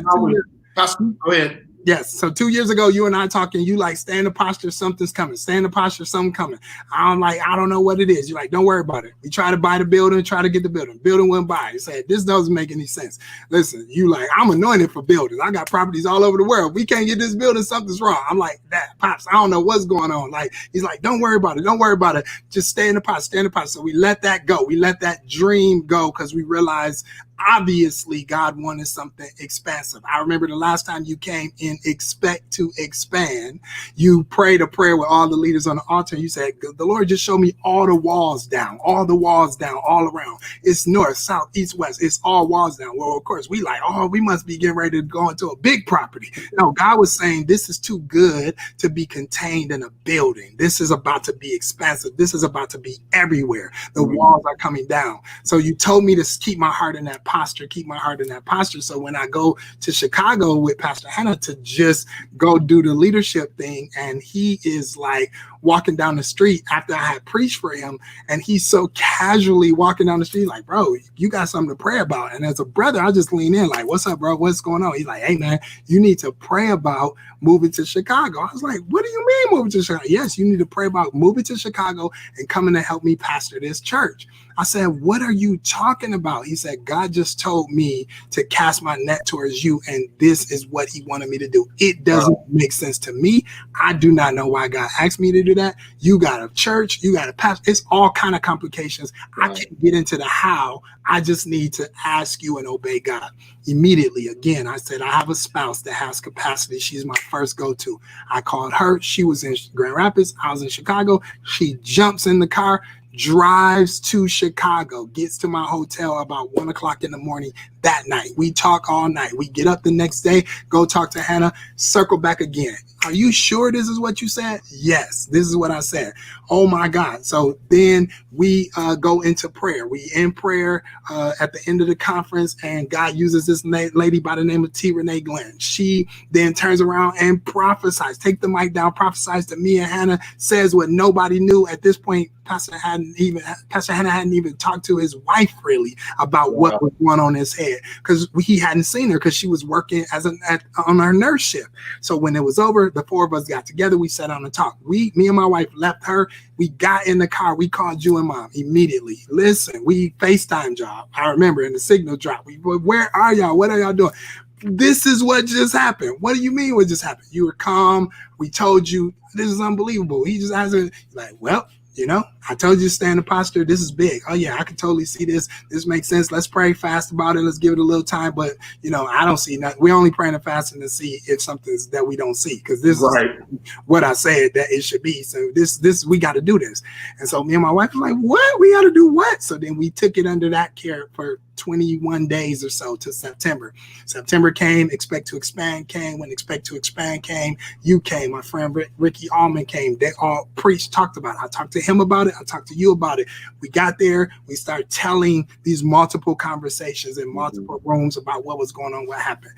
Pastor, go ahead. Yes. So 2 years ago, you and I talking, you like, stay in the posture, something's coming. Stay in the posture, something coming. I'm like, I don't know what it is. You're like, don't worry about it. We try to buy the building, try to get the building. Building wouldn't buy. You said, this doesn't make any sense. Listen, you like, I'm anointed for buildings. I got properties all over the world. We can't get this building, something's wrong. I'm like, that Pops, I don't know what's going on. Like, he's like, don't worry about it. Don't worry about it. Just stay in the posture, stay in the posture. So we let that go. We let that dream go because we realized obviously God wanted something expansive. I remember the last time you came in Expect to Expand, you prayed a prayer with all the leaders on the altar. You said, the Lord just showed me all the walls down, all around. It's north, south, east, west. It's all walls down. Well, of course, we like, oh, we must be getting ready to go into a big property. No, God was saying this is too good to be contained in a building. This is about to be expansive. This is about to be everywhere. The walls are coming down. So you told me to keep my heart in that posture, keep my heart in that posture. So when I go to Chicago with Pastor Hannah to just go do the leadership thing, and he is like walking down the street after I had preached for him, and he's so casually walking down the street like, bro, you got something to pray about. And as a brother, I just lean in like, what's up, bro? What's going on? He's like, hey, man, you need to pray about moving to Chicago. I was like, what do you mean moving to Chicago? Yes, you need to pray about moving to Chicago and coming to help me pastor this church. I said, what are you talking about? He said, God just told me to cast my net towards you, and this is what he wanted me to do. It doesn't make sense to me. I do not know why God asked me to do that. You got a church, you got a pastor. It's all kind of complications. I can't get into the how. I just need to ask you and obey God. Immediately, again, I said, I have a spouse that has capacity. She's my first go-to. I called her. She was in Grand Rapids. I was in Chicago. She jumps in the car, drives to Chicago, gets to my hotel about 1 o'clock in the morning that night. We talk all night. We get up the next day, go talk to Hannah, circle back again. Are you sure this is what you said? Yes, this is what I said. Oh my God. So then we go into prayer. We in prayer at the end of the conference, and God uses this lady by the name of T. Renee Glenn. She then turns around and prophesies, take the mic down, prophesies to me and Hannah, says what nobody knew at this point. Pastor Hannah hadn't even talked to his wife really about what was going on in his head, because he hadn't seen her because she was working on her nurse shift. So when it was over, the four of us got together. We sat down and talked. Me and my wife left her. We got in the car. We called you and Mom immediately. Listen, we FaceTime y'all. I remember, and the signal dropped. Where are y'all? What are y'all doing? This is what just happened. What do you mean what just happened? You were calm. We told you this is unbelievable. He just hasn't, like, well, you know, I told you to stay in the posture. This is big. Oh, yeah, I can totally see this. This makes sense. Let's pray fast about it. Let's give it a little time. But, you know, I don't see nothing. We're only praying and fasting to see if something's that we don't see, because this is what I said that it should be. So this we got to do this. And so me and my wife were like, what? We got to do what? So then we took it under that care for 21 days or so to September. September came, Expect to Expand came. When Expect to Expand came, you came. My friend Ricky Allman came. They all preached, talked about it. I talked to him about it. I talked to you about it. We got there. We started telling these multiple conversations in multiple rooms about what was going on, what happened.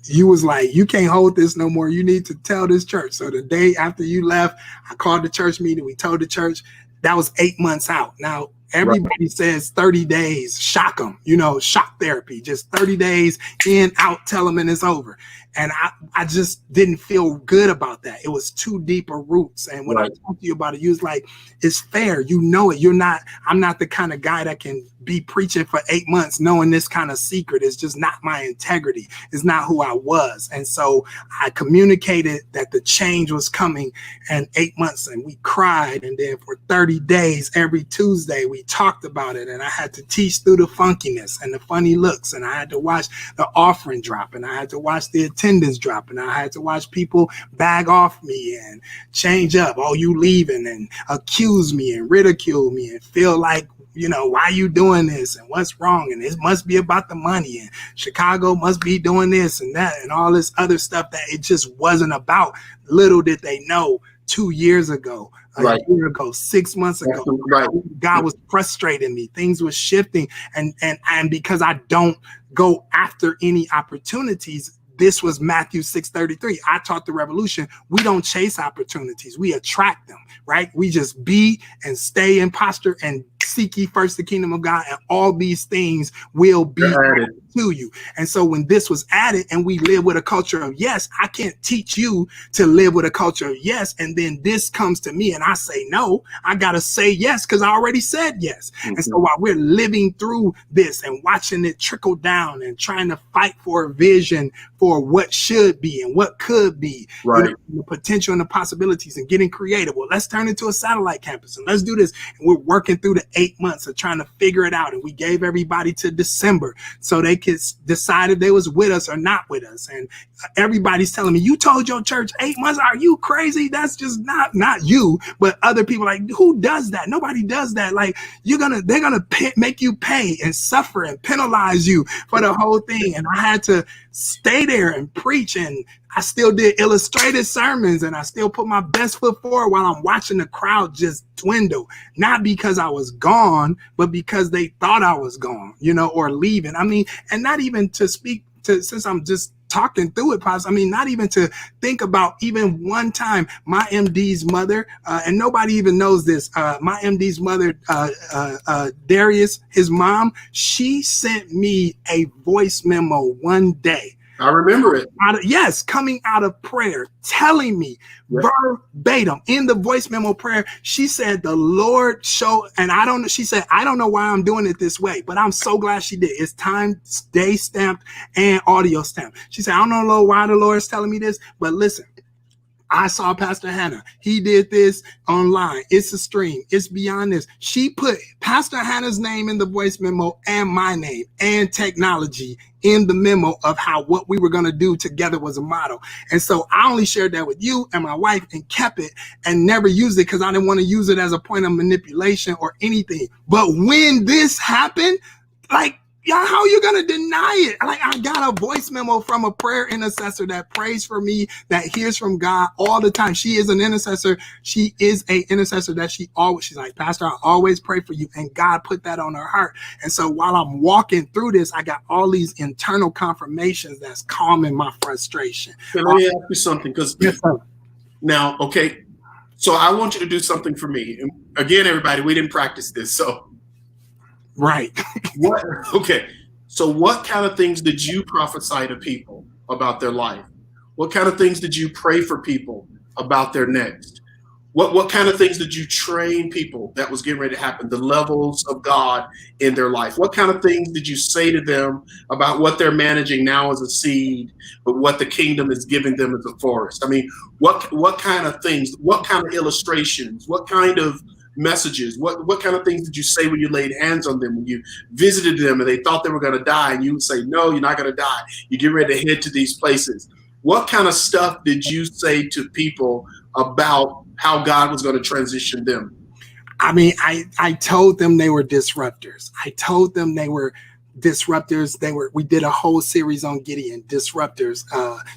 You was like, you can't hold this no more. You need to tell this church. So the day after you left, I called the church meeting. We told the church. That was 8 months out. Now, everybody says 30 days, shock them, you know, shock therapy, just 30 days in, out, tell them, and it's over. And I just didn't feel good about that. It was too deep a roots. And when I talked to you about it, you was like, it's fair. You know it. I'm not the kind of guy that can be preaching for 8 months knowing this kind of secret. It's just not my integrity. It's not who I was. And so I communicated that the change was coming, and 8 months, and we cried. And then for 30 days, every Tuesday, we talked about it. And I had to teach through the funkiness and the funny looks. And I had to watch the offering drop, and I had to watch the attendance drop, and I had to watch people bag off me and change up. Oh, you leaving, and accuse me and ridicule me and feel like, you know, why you doing this and what's wrong? And it must be about the money, and Chicago must be doing this and that and all this other stuff that it just wasn't about. Little did they know 2 years ago, a year ago, 6 months ago, God was frustrating me. Things were shifting. And because I don't go after any opportunities, this was Matthew 6:33. I taught the revolution. We don't chase opportunities. We attract them, right? We just be and stay in posture and seek ye first the kingdom of God, and all these things will be added to you. And so when this was added and we live with a culture of yes, I can't teach you to live with a culture of yes. And then this comes to me and I say no, I got to say yes because I already said yes. And so while we're living through this and watching it trickle down and trying to fight for a vision for what should be and what could be, right, the potential and the possibilities and getting creative. Well, let's turn it into a satellite campus and let's do this. And we're working through the 8 months of trying to figure it out. And we gave everybody to December so they could decide if they was with us or not with us. And everybody's telling me, you told your church 8 months. Are you crazy? That's just not you, but other people like, who does that? Nobody does that. Like they're going to make you pay and suffer and penalize you for the whole thing. And I had to stay there and preach, and I still did illustrated sermons, and I still put my best foot forward while I'm watching the crowd just dwindle, not because I was gone, but because they thought I was gone, or leaving. I mean, and not even to speak to, since I'm just talking through it, Pops, I mean, not even to think about even one time my MD's mother, and nobody even knows this, my MD's mother, Darius, his mom, she sent me a voice memo one day. I remember it. Coming out of prayer, telling me verbatim in the voice memo prayer, she said, the Lord showed, and she said, I don't know why I'm doing it this way, but I'm so glad she did. It's time, day stamped and audio stamped. She said, I don't know why the Lord is telling me this, but listen, I saw Pastor Hannah. He did this online. It's a stream. It's beyond this. She put Pastor Hannah's name in the voice memo and my name and technology in the memo of what we were going to do together was a model. And so I only shared that with you and my wife and kept it and never used it because I didn't want to use it as a point of manipulation or anything. But when this happened, like, y'all, how are you going to deny it? Like, I got a voice memo from a prayer intercessor that prays for me, that hears from God all the time. She is an intercessor. She is a intercessor that she's like, Pastor, I always pray for you. And God put that on her heart. And so while I'm walking through this, I got all these internal confirmations that's calming my frustration. Okay, let me ask you something, because now, okay, so I want you to do something for me. And again, everybody, we didn't practice this, so. Right. Okay. So what kind of things did you prophesy to people about their life? What kind of things did you pray for people about their next? What kind of things did you train people that was getting ready to happen, the levels of God in their life? What kind of things did you say to them about what they're managing now as a seed, but what the kingdom is giving them as a forest? I mean, what kind of things, what kind of illustrations, what kind of messages, what kind of things did you say when you laid hands on them, when you visited them and they thought they were going to die and you would say, no, you're not going to die. You get ready to head to these places. What kind of stuff did you say to people about how God was going to transition them? I mean, I told them they were disruptors. I told them they were disruptors. We did a whole series on Gideon, disruptors.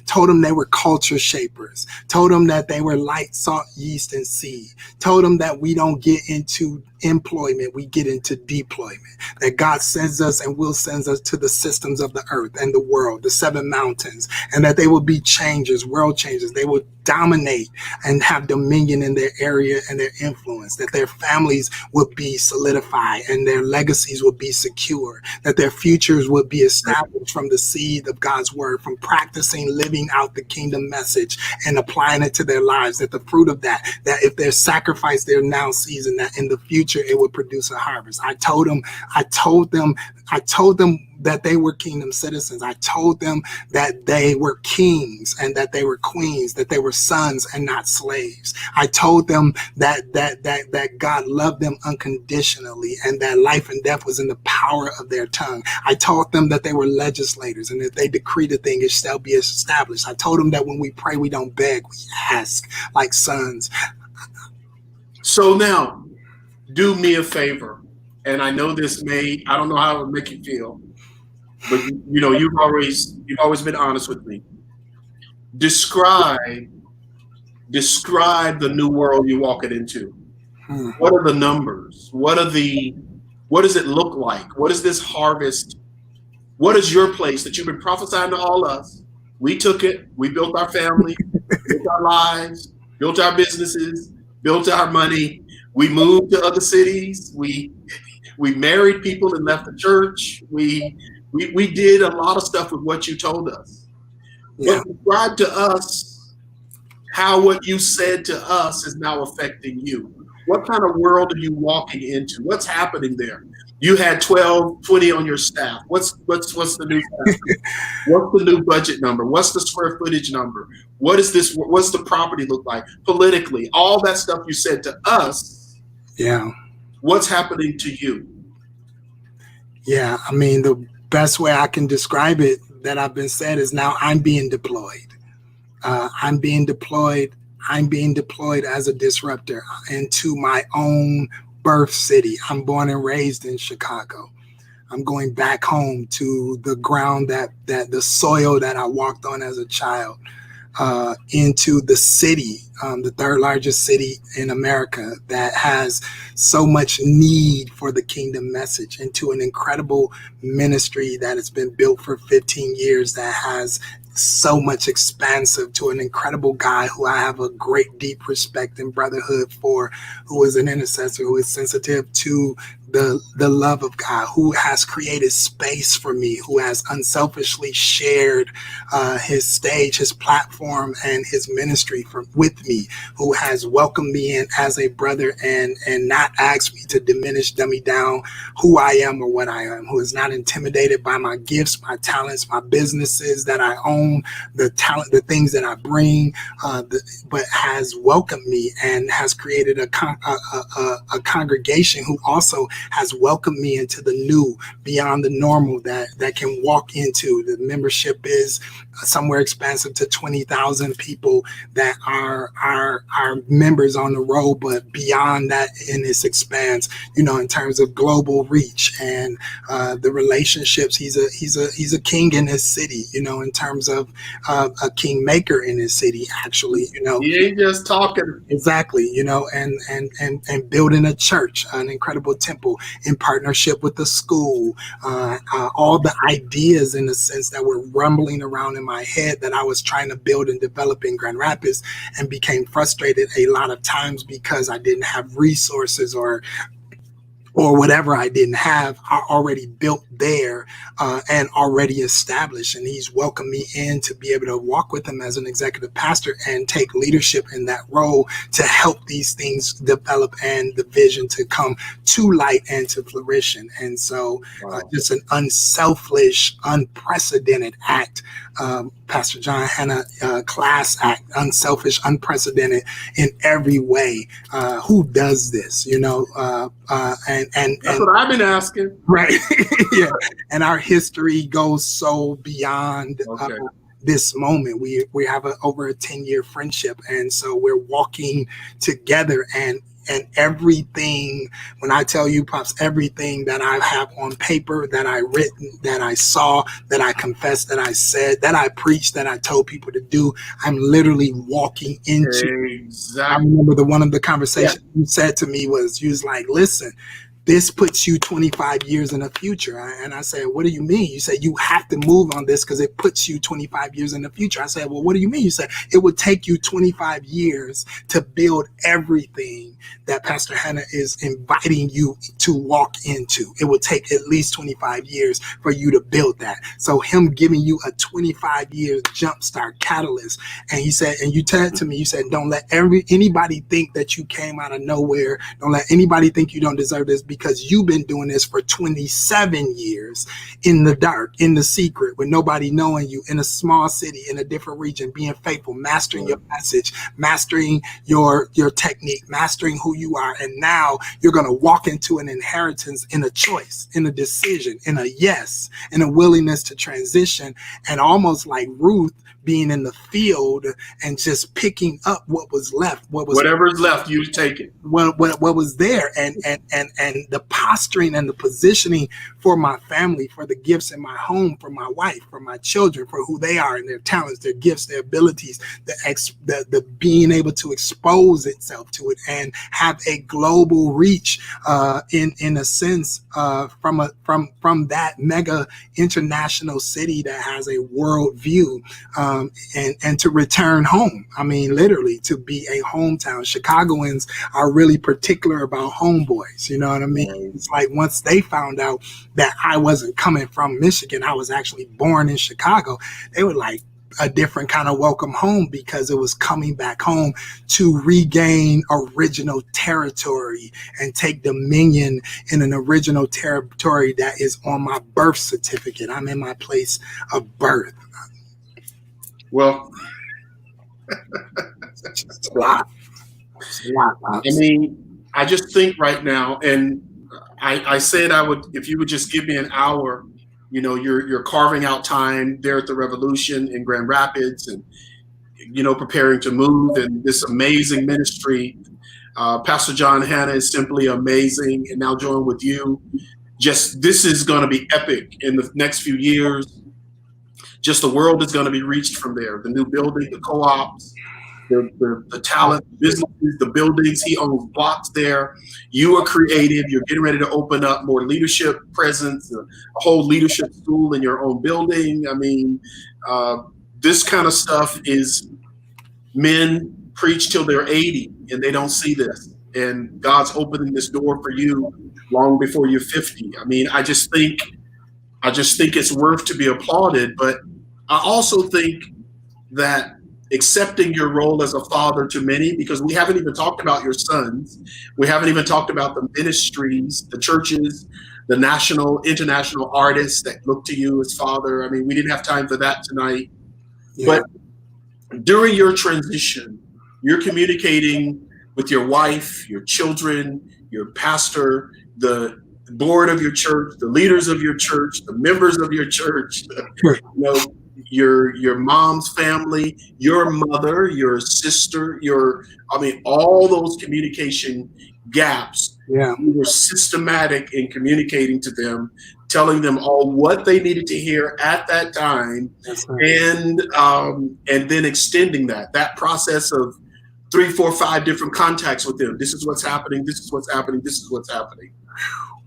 Told them they were culture shapers. Told them that they were light, salt, yeast, and seed. Told them that we don't get into employment, we get into deployment. That God sends us and will send us to the systems of the earth and the world, the 7 mountains, and that they will be changers, world changers. They will dominate and have dominion in their area and their influence, that their families will be solidified and their legacies will be secure, that their futures will be established from the seed of God's word, from practicing living out the kingdom message and applying it to their lives, that the fruit of that if they're sacrificed, they're now seasoned, that in the future it would produce a harvest. I told them that they were kingdom citizens. I told them that they were kings and that they were queens, that they were sons and not slaves. I told them that God loved them unconditionally and that life and death was in the power of their tongue. I told them that they were legislators and if they decreed a thing, it shall be established. I told them that when we pray, we don't beg, we ask like sons. So now, do me a favor, and I know this I don't know how it would make you feel, but you've always been honest with me. Describe the new world you're walking into. What are the numbers? What does it look like? What is this harvest? What is your place that you've been prophesying to all us? We took it. We built our family, built our lives, built our businesses, built our money. We moved to other cities. We married people and left the church. We did a lot of stuff with what you told us. Yeah. But describe to us how what you said to us is now affecting you. What kind of world are you walking into? What's happening there? You had 12, 20 on your staff. What's the new staff? What's the new budget number? What's the square footage number? What is this? What's the property look like politically? All that stuff you said to us. Yeah. What's happening to you? Yeah. I mean, the best way I can describe it that I've been said is now I'm being deployed. I'm being deployed as a disruptor into my own birth city. I'm born and raised in Chicago. I'm going back home to the ground that the soil that I walked on as a child, into the city, the third largest city in America that has so much need for the kingdom message, into an incredible ministry that has been built for 15 years that has so much expansive, to an incredible guy who I have a great deep respect and brotherhood for, who is an intercessor, who is sensitive to the love of God, who has created space for me, who has unselfishly shared his stage, his platform, and his ministry with me, who has welcomed me in as a brother and not asked me to diminish, dummy down who I am or what I am, who is not intimidated by my gifts, my talents, my businesses that I own, the talent, the things that I bring, but has welcomed me and has created a congregation who also has welcomed me into the new, beyond the normal that can walk into. The membership is somewhere expansive to 20,000 people that are members on the road, but beyond that, in this expanse, in terms of global reach and the relationships. He's a king in his city, in terms of a kingmaker in his city, actually, He ain't just talking. Exactly, and building a church, an incredible temple in partnership with the school, all the ideas in a sense that were rumbling around in my head that I was trying to build and develop in Grand Rapids, and became frustrated a lot of times because I didn't have resources or whatever I didn't have, are already built there and already established. And he's welcomed me in to be able to walk with him as an executive pastor and take leadership in that role to help these things develop and the vision to come to light and to fruition. And so just an unselfish, unprecedented act, Pastor John Hanna, class act, unselfish, unprecedented in every way. Who does this, and that's what I've been asking. Right. Yeah. And our history goes so beyond this moment. We have over a 10-year friendship. And so we're walking together, and everything, when I tell you, Pops, everything that I have on paper, that I written, that I saw, that I confessed, that I said, that I preached, that I told people to do, I'm literally walking into. Exactly. I remember one of the conversations you said to me was, you was like, listen, this puts you 25 years in the future. And I said, what do you mean? You said, you have to move on this because it puts you 25 years in the future. I said, well, what do you mean? You said, it would take you 25 years to build everything that Pastor Hanna is inviting you to walk into. It would take at least 25 years for you to build that. So him giving you a 25 year jumpstart catalyst. And he said, and you said to me, you said, don't let anybody think that you came out of nowhere. Don't let anybody think you don't deserve this, because you've been doing this for 27 years in the dark, in the secret, with nobody knowing you, in a small city, in a different region, being faithful, mastering your message, mastering your technique, mastering who you are. And now you're going to walk into an inheritance, in a choice, in a decision, in a yes, in a willingness to transition. And almost like Ruth being in the field and just picking up what was left, whatever's left, you take it. What was there, and the posturing and the positioning for my family, for the gifts in my home, for my wife, for my children, for who they are and their talents, their gifts, their abilities, the being able to expose itself to it and have a global reach in a sense from that mega international city that has a world view, and to return home. I mean, literally to be a hometown. Chicagoans are really particular about homeboys. You know what I mean? It's like once they found out that I wasn't coming from Michigan, I was actually born in Chicago, they were like a different kind of welcome home, because it was coming back home to regain original territory and take dominion in an original territory that is on my birth certificate. I'm in my place of birth. Well, it's a lot. I mean, I just think right now, and I said I would, if you would just give me an hour, you know, you're carving out time there at the Revolution in Grand Rapids, and you know, preparing to move, and this amazing ministry. Pastor John Hanna is simply amazing, and now join with you. Just this is going to be epic in the next few years. Just the world is going to be reached from there. The new building, the co-ops, the talent, businesses, the buildings. He owns blocks there. You are creative. You're getting ready to open up more leadership presence, a whole leadership school in your own building. I mean, this kind of stuff is men preach till they're 80 and they don't see this. And God's opening this door for you long before you're 50. I mean, I just think it's worth to be applauded. But I also think that accepting your role as a father to many, because we haven't even talked about your sons. We haven't even talked about the ministries, the churches, the national, international artists that look to you as father. I mean, we didn't have time for that tonight. Yeah. But during your transition, you're communicating with your wife, your children, your pastor, the board of your church, the leaders of your church, the members of your church, you know, your mom's family, your mother, your sister, all those communication gaps. Yeah. You were systematic in communicating to them, telling them all what they needed to hear at that time. That's right. And then extending that process of 3, 4, 5 different contacts with them. This is what's happening. This is what's happening. This is what's happening.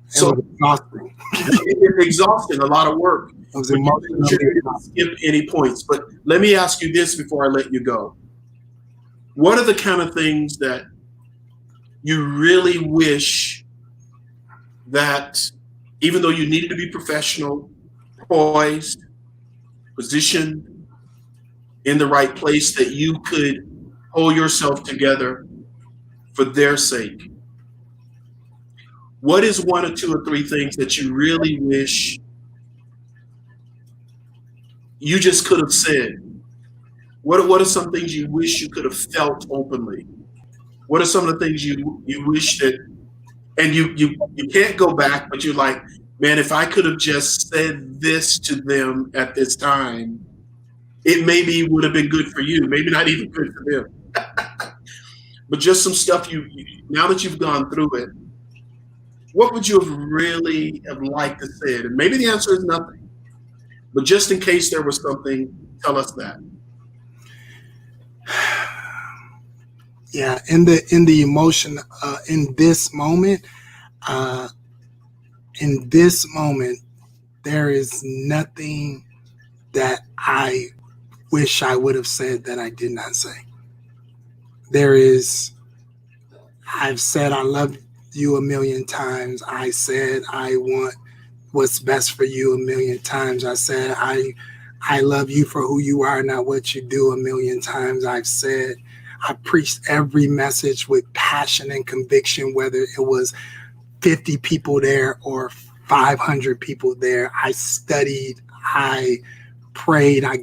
So exhausting. It's exhausting, a lot of work. Skip any points, but let me ask you this before I let you go. What are the kind of things that you really wish that, even though you needed to be professional, poised, positioned, in the right place, that you could hold yourself together for their sake? What is 1 or 2 or 3 things that you really wish you just could have said? What are some things you wish you could have felt openly? What are some of the things you wish that, and you can't go back, but you're like, man, if I could have just said this to them at this time, it maybe would have been good for you, maybe not even good for them. But just some stuff you now that you've gone through it, what would you have really have liked to say? And maybe the answer is nothing. But just in case there was something, tell us that. Yeah, in the emotion, in this moment, there is nothing that I wish I would have said that I did not say. I've said I love you a million times. I said I want what's best for you a million times. I said I love you for who you are, not what you do, a million times. I preached every message with passion and conviction, whether it was 50 people there or 500 people there. I studied, I prayed, I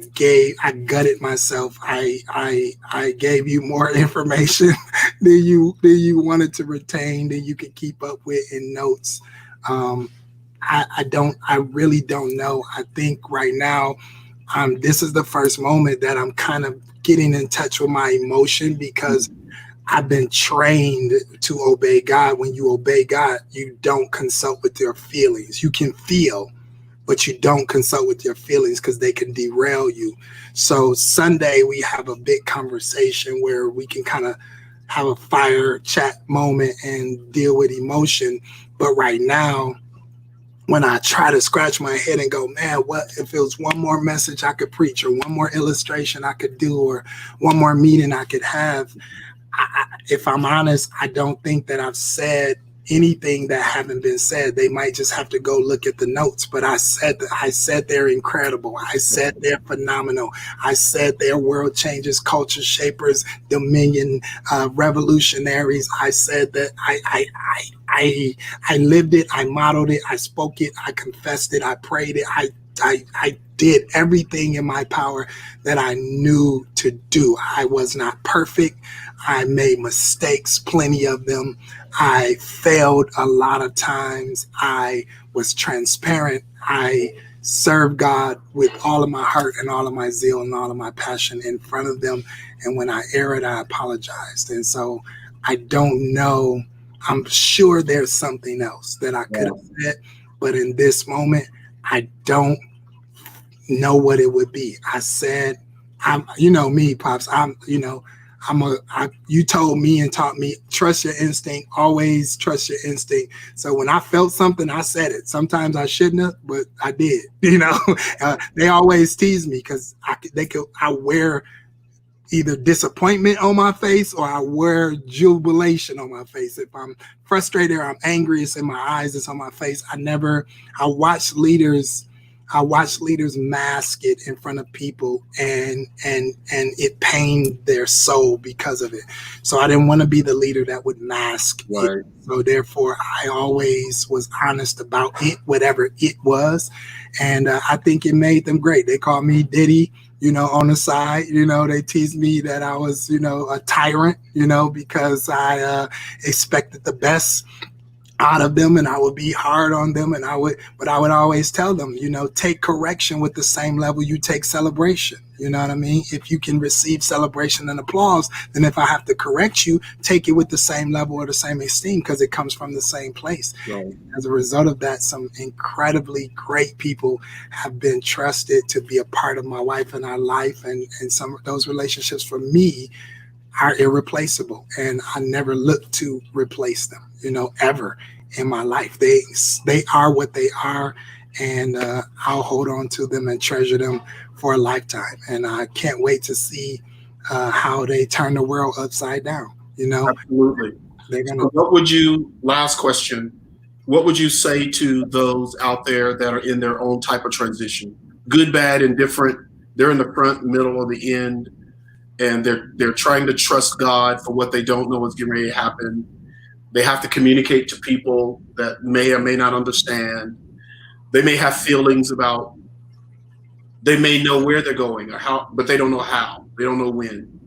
gutted myself. I gave you more information than you wanted to retain, than you could keep up with in notes. I really don't know. I think right now, this is the first moment that I'm kind of getting in touch with my emotion, because I've been trained to obey God. When you obey God, you don't consult with your feelings. You can feel, but you don't consult with your feelings because they can derail you. So Sunday, we have a big conversation where we can kind of have a fire chat moment and deal with emotion. But right now, when I try to scratch my head and go, man, what if it was one more message I could preach, or one more illustration I could do, or one more meeting I could have, if I'm honest, I don't think that I've said anything that haven't been said. They might just have to go look at the notes. But I said they're incredible. I said they're phenomenal. I said they're world changers, culture shapers, dominion revolutionaries. I said that I lived it. I modeled it. I spoke it. I confessed it. I prayed it. I did everything in my power that I knew to do. I was not perfect. I made mistakes, plenty of them. I failed a lot of times. I was transparent. I served God with all of my heart and all of my zeal and all of my passion in front of them. And when I erred, I apologized. And so I don't know. I'm sure there's something else that I could have said, but in this moment, I don't know what it would be. I said, you know me, Pops. You told me and taught me, trust your instinct, always trust your instinct. So when I felt something, I said it. Sometimes I shouldn't have, but I did. They always tease me because I wear either disappointment on my face or I wear jubilation on my face. If I'm frustrated or I'm angry, it's in my eyes, it's on my face. I watch leaders mask it in front of people and it pained their soul because of it. So I didn't want to be the leader that would mask it. So therefore I always was honest about it, whatever it was. And I think it made them great. They called me Diddy, on the side. They teased me that I was, a tyrant, because I expected the best out of them and I would be hard on them, but I would always tell them, take correction with the same level you take celebration. You know what I mean? If you can receive celebration and applause, then if I have to correct you, take it with the same level or the same esteem because it comes from the same place. Right. As a result of that, some incredibly great people have been trusted to be a part of my wife and our life, and some of those relationships for me are irreplaceable, and I never look to replace them, ever in my life. They are what they are, and I'll hold on to them and treasure them for a lifetime. And I can't wait to see how they turn the world upside down. Absolutely. Last question, what would you say to those out there that are in their own type of transition, good, bad, and different? They're in the front, middle, or the end, and they're trying to trust God for what they don't know is getting ready to happen. They have to communicate to people that may or may not understand. They may have feelings about, they may know where they're going or how, but they don't know how. They don't know when.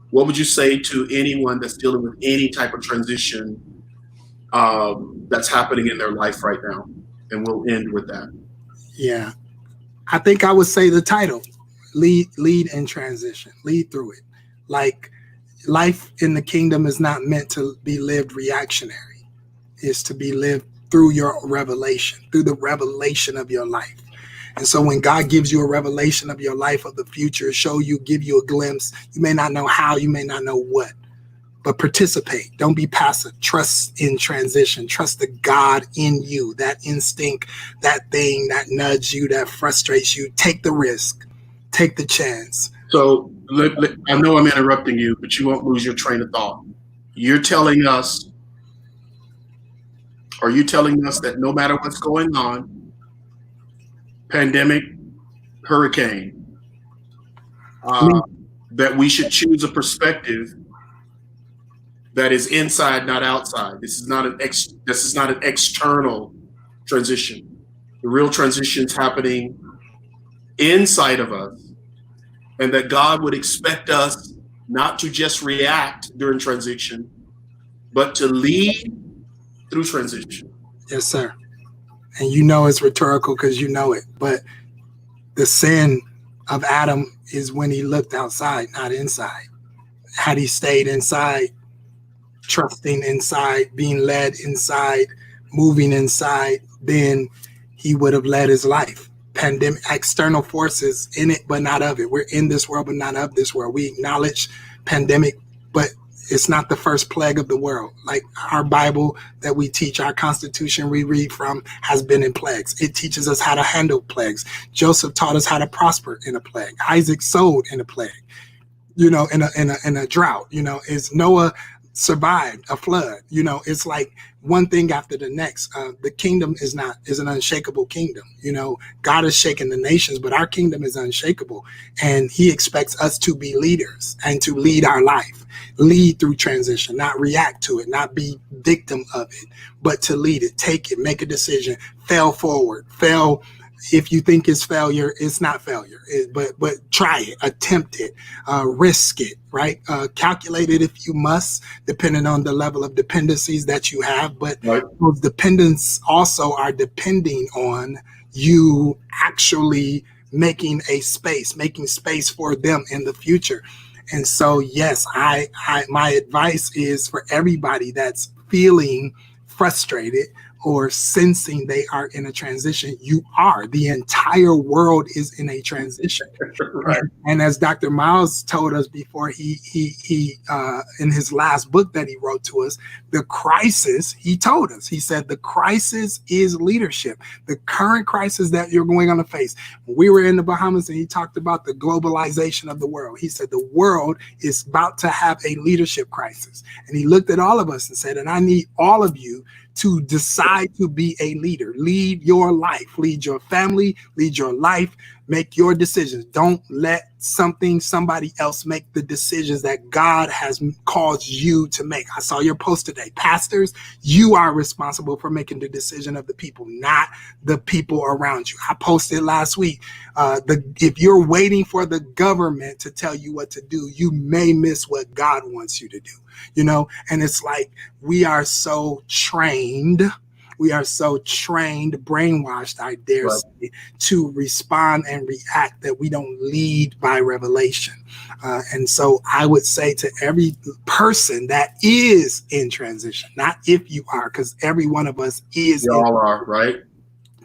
What would you say to anyone that's dealing with any type of transition that's happening in their life right now? And we'll end with that. Yeah. I think I would say the title, lead in transition, lead through it. Like, life in the kingdom is not meant to be lived reactionary. It's to be lived through your revelation, through the revelation of your life. And so when God gives you a revelation of your life, of the future, give you a glimpse, you may not know how, you may not know what, but participate. Don't be passive. Trust in transition. Trust the God in you, that instinct, that thing that nudges you, that frustrates you. Take the risk. Take the chance. So I know I'm interrupting you, but you won't lose your train of thought. Are you telling us that no matter what's going on, pandemic, hurricane, that we should choose a perspective that is inside, not outside? This is not an external transition. The real transition is happening inside of us, and that God would expect us not to just react during transition, but to lead through transition. Yes, sir. And it's rhetorical because you know it, but the sin of Adam is when he looked outside, not inside. Had he stayed inside, trusting inside, being led inside, moving inside, then he would have led his life. Pandemic, external forces in it, but not of it. We're in this world, but not of this world. We acknowledge pandemic, but it's not the first plague of the world. Like our Bible that we teach, our Constitution we read from has been in plagues. It teaches us how to handle plagues. Joseph taught us how to prosper in a plague. Isaac sowed in a plague, in a drought. Is Noah survived a flood. It's like one thing after the next. The kingdom is an unshakable kingdom. God is shaking the nations, but our kingdom is unshakable, and he expects us to be leaders and to lead our life, lead through transition, not react to it, not be victim of it, but to lead it, take it, make a decision, fail forward, fail. If you think it's failure, it's not failure, but try it, attempt it, risk it, right? Calculate it if you must, depending on the level of dependencies that you have. But right. Those dependents also are depending on you actually making space for them in the future. And so, yes, my advice is for everybody that's feeling frustrated or sensing they are in a transition. The entire world is in a transition. Right. And as Dr. Miles told us before, he in his last book that he wrote to us, the crisis, he told us, he said, the crisis is leadership. The current crisis that you're going to face. We were in the Bahamas and he talked about the globalization of the world. He said, the world is about to have a leadership crisis. And he looked at all of us and said, and I need all of you to decide to be a leader. Lead your life, lead your family, lead your life, make your decisions. Don't let somebody else make the decisions that God has caused you to make. I saw your post today. Pastors, you are responsible for making the decision of the people, not the people around you. I posted last week, if you're waiting for the government to tell you what to do, you may miss what God wants you to do, and it's like we are so trained, brainwashed, I dare say, to respond and react that we don't lead by revelation. And so I would say to every person that is in transition, not if you are, because every one of us is. We all are, right?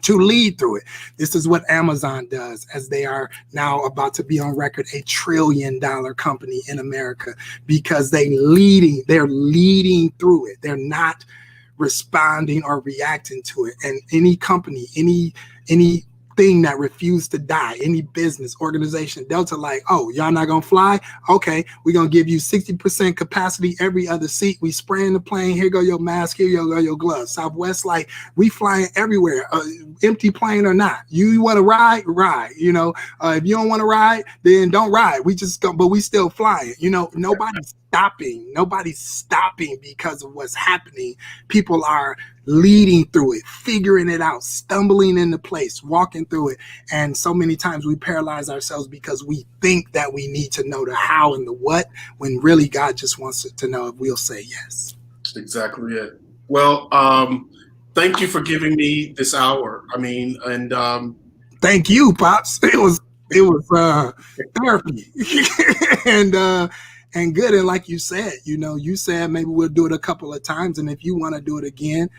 To lead through it. This is what Amazon does, as they are now about to be on record, $1 trillion company in America, because they're leading through it. They're not responding or reacting to it. And any company, anything that refused to die, any business, organization, Delta, like, oh, y'all not gonna fly? Okay, we're gonna give you 60% capacity every other seat. We spraying the plane. Here go your mask. Here go your gloves. Southwest, like, we flying everywhere, empty plane or not. You want to ride? If you don't want to ride, then don't ride. We just go, but we still flying. Nobody's stopping because of what's happening. People are leading through it, figuring it out, stumbling into place, walking through it. And so many times we paralyze ourselves because we think that we need to know the how and the what, when really God just wants to know if we'll say yes. Exactly it. Well, thank you for giving me this hour. Thank you, Pops. It was therapy. And good. And like you said, you said maybe we'll do it a couple of times. And if you want to do it again,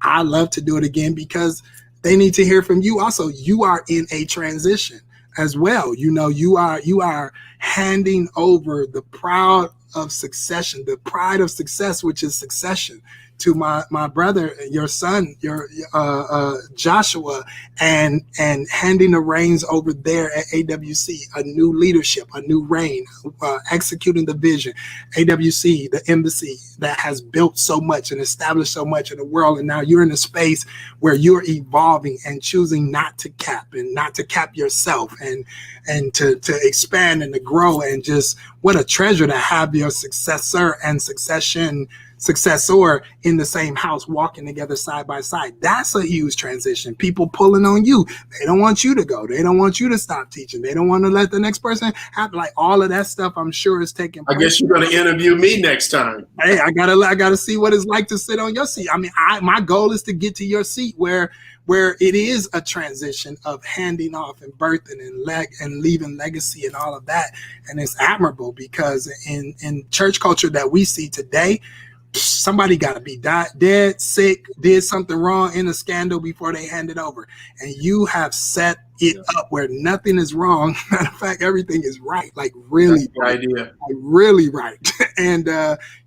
I love to do it again, because they need to hear from you. Also, you are in a transition as well. You are handing over the pride of success, which is succession, to my brother, your son, your Joshua, and handing the reins over there at AWC, a new leadership, a new reign, executing the vision. AWC, the embassy that has built so much and established so much in the world, and now you're in a space where you're evolving and choosing not to cap yourself, and to expand and to grow, and just what a treasure to have your successor and successor in the same house, walking together side by side. That's a huge transition. People pulling on you. They don't want you to go. They don't want you to stop teaching. They don't want to let the next person have, like, all of that stuff. I'm sure is taking place. I guess you're going to interview me next time. Hey, I gotta see what it's like to sit on your seat. My goal is to get to your seat where it is a transition of handing off and birthing and leaving legacy and all of that. And it's admirable, because in church culture that we see today, somebody got to be dead, sick, did something wrong in a scandal before they hand it over. And you have set it up where nothing is wrong. Matter of fact, everything is right, like really right. Idea. Like really right. And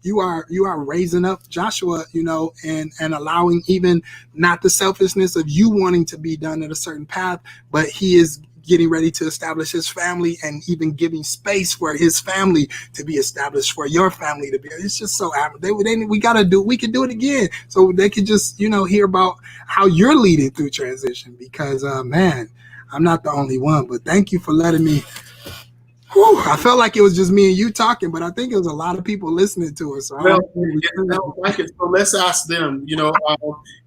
you are raising up Joshua, you know, and allowing even not the selfishness of you wanting to be done at a certain path, but he is getting ready to establish his family and even giving space for his family to be established, for your family to be. It's just so we can do it again, so they could just, you know, hear about how you're leading through transition, because man, I'm not the only one. But thank you for letting me. I felt like it was just me and you talking, but I think it was a lot of people listening to us. So so let's ask them. You know,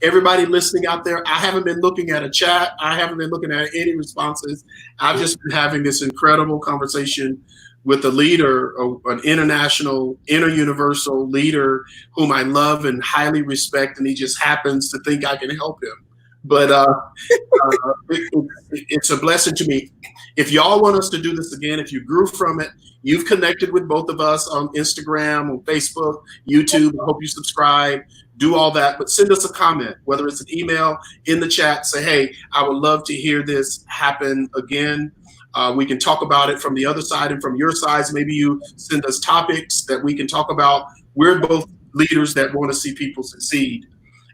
everybody listening out there, I haven't been looking at a chat. I haven't been looking at any responses. I've just been having this incredible conversation with a leader, an international, interuniversal leader whom I love and highly respect, and he just happens to think I can help him. But it's a blessing to me. If y'all want us to do this again, if you grew from it, you've connected with both of us on Instagram, on Facebook, YouTube. I hope you subscribe, do all that, but send us a comment, whether it's an email, in the chat, say, hey, I would love to hear this happen again. We can talk about it from the other side and from your sides. Maybe you send us topics that we can talk about. We're both leaders that want to see people succeed.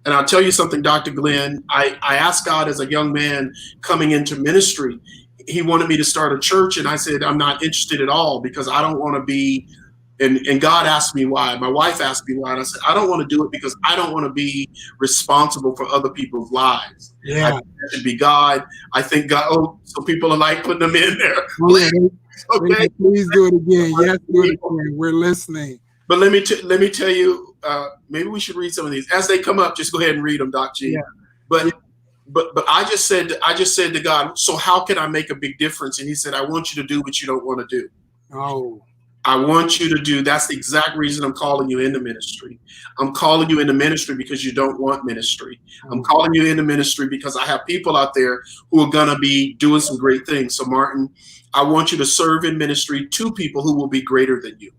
And I'll tell you something, Dr. Glenn, I asked God as a young man coming into ministry. He wanted me to start a church, and I said, I'm not interested at all, because I don't want to be, and God asked me why. My wife asked me why, and I said, I don't want to do it because I don't want to be responsible for other people's lives. Yeah. I think that should be God. I think God, so people are like putting them in there. Okay. Please do it again. Yes, do it again. We're listening. But let me tell you, maybe we should read some of these as they come up. Just go ahead and read them, Doc G. Yeah. But I just said to God, so how can I make a big difference? And he said, I want you to do what you don't want to do. Oh. I want you to do. That's the exact reason I'm calling you into ministry. I'm calling you into ministry because you don't want ministry. I'm calling you into ministry because I have people out there who are going to be doing some great things. So Martin, I want you to serve in ministry to people who will be greater than you,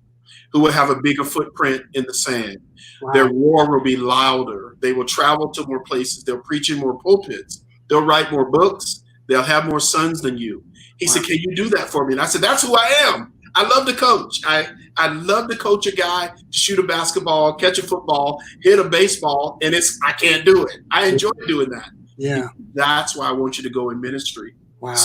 who will have a bigger footprint in the sand. Wow. Their roar will be louder. They will travel to more places. They'll preach in more pulpits. They'll write more books. They'll have more sons than you. He said, can you do that for me? And I said, that's who I am. I love to coach. I love to coach a guy, shoot a basketball, catch a football, hit a baseball, and I can't do it. I enjoy doing that. Yeah. That's why I want you to go in ministry. Wow.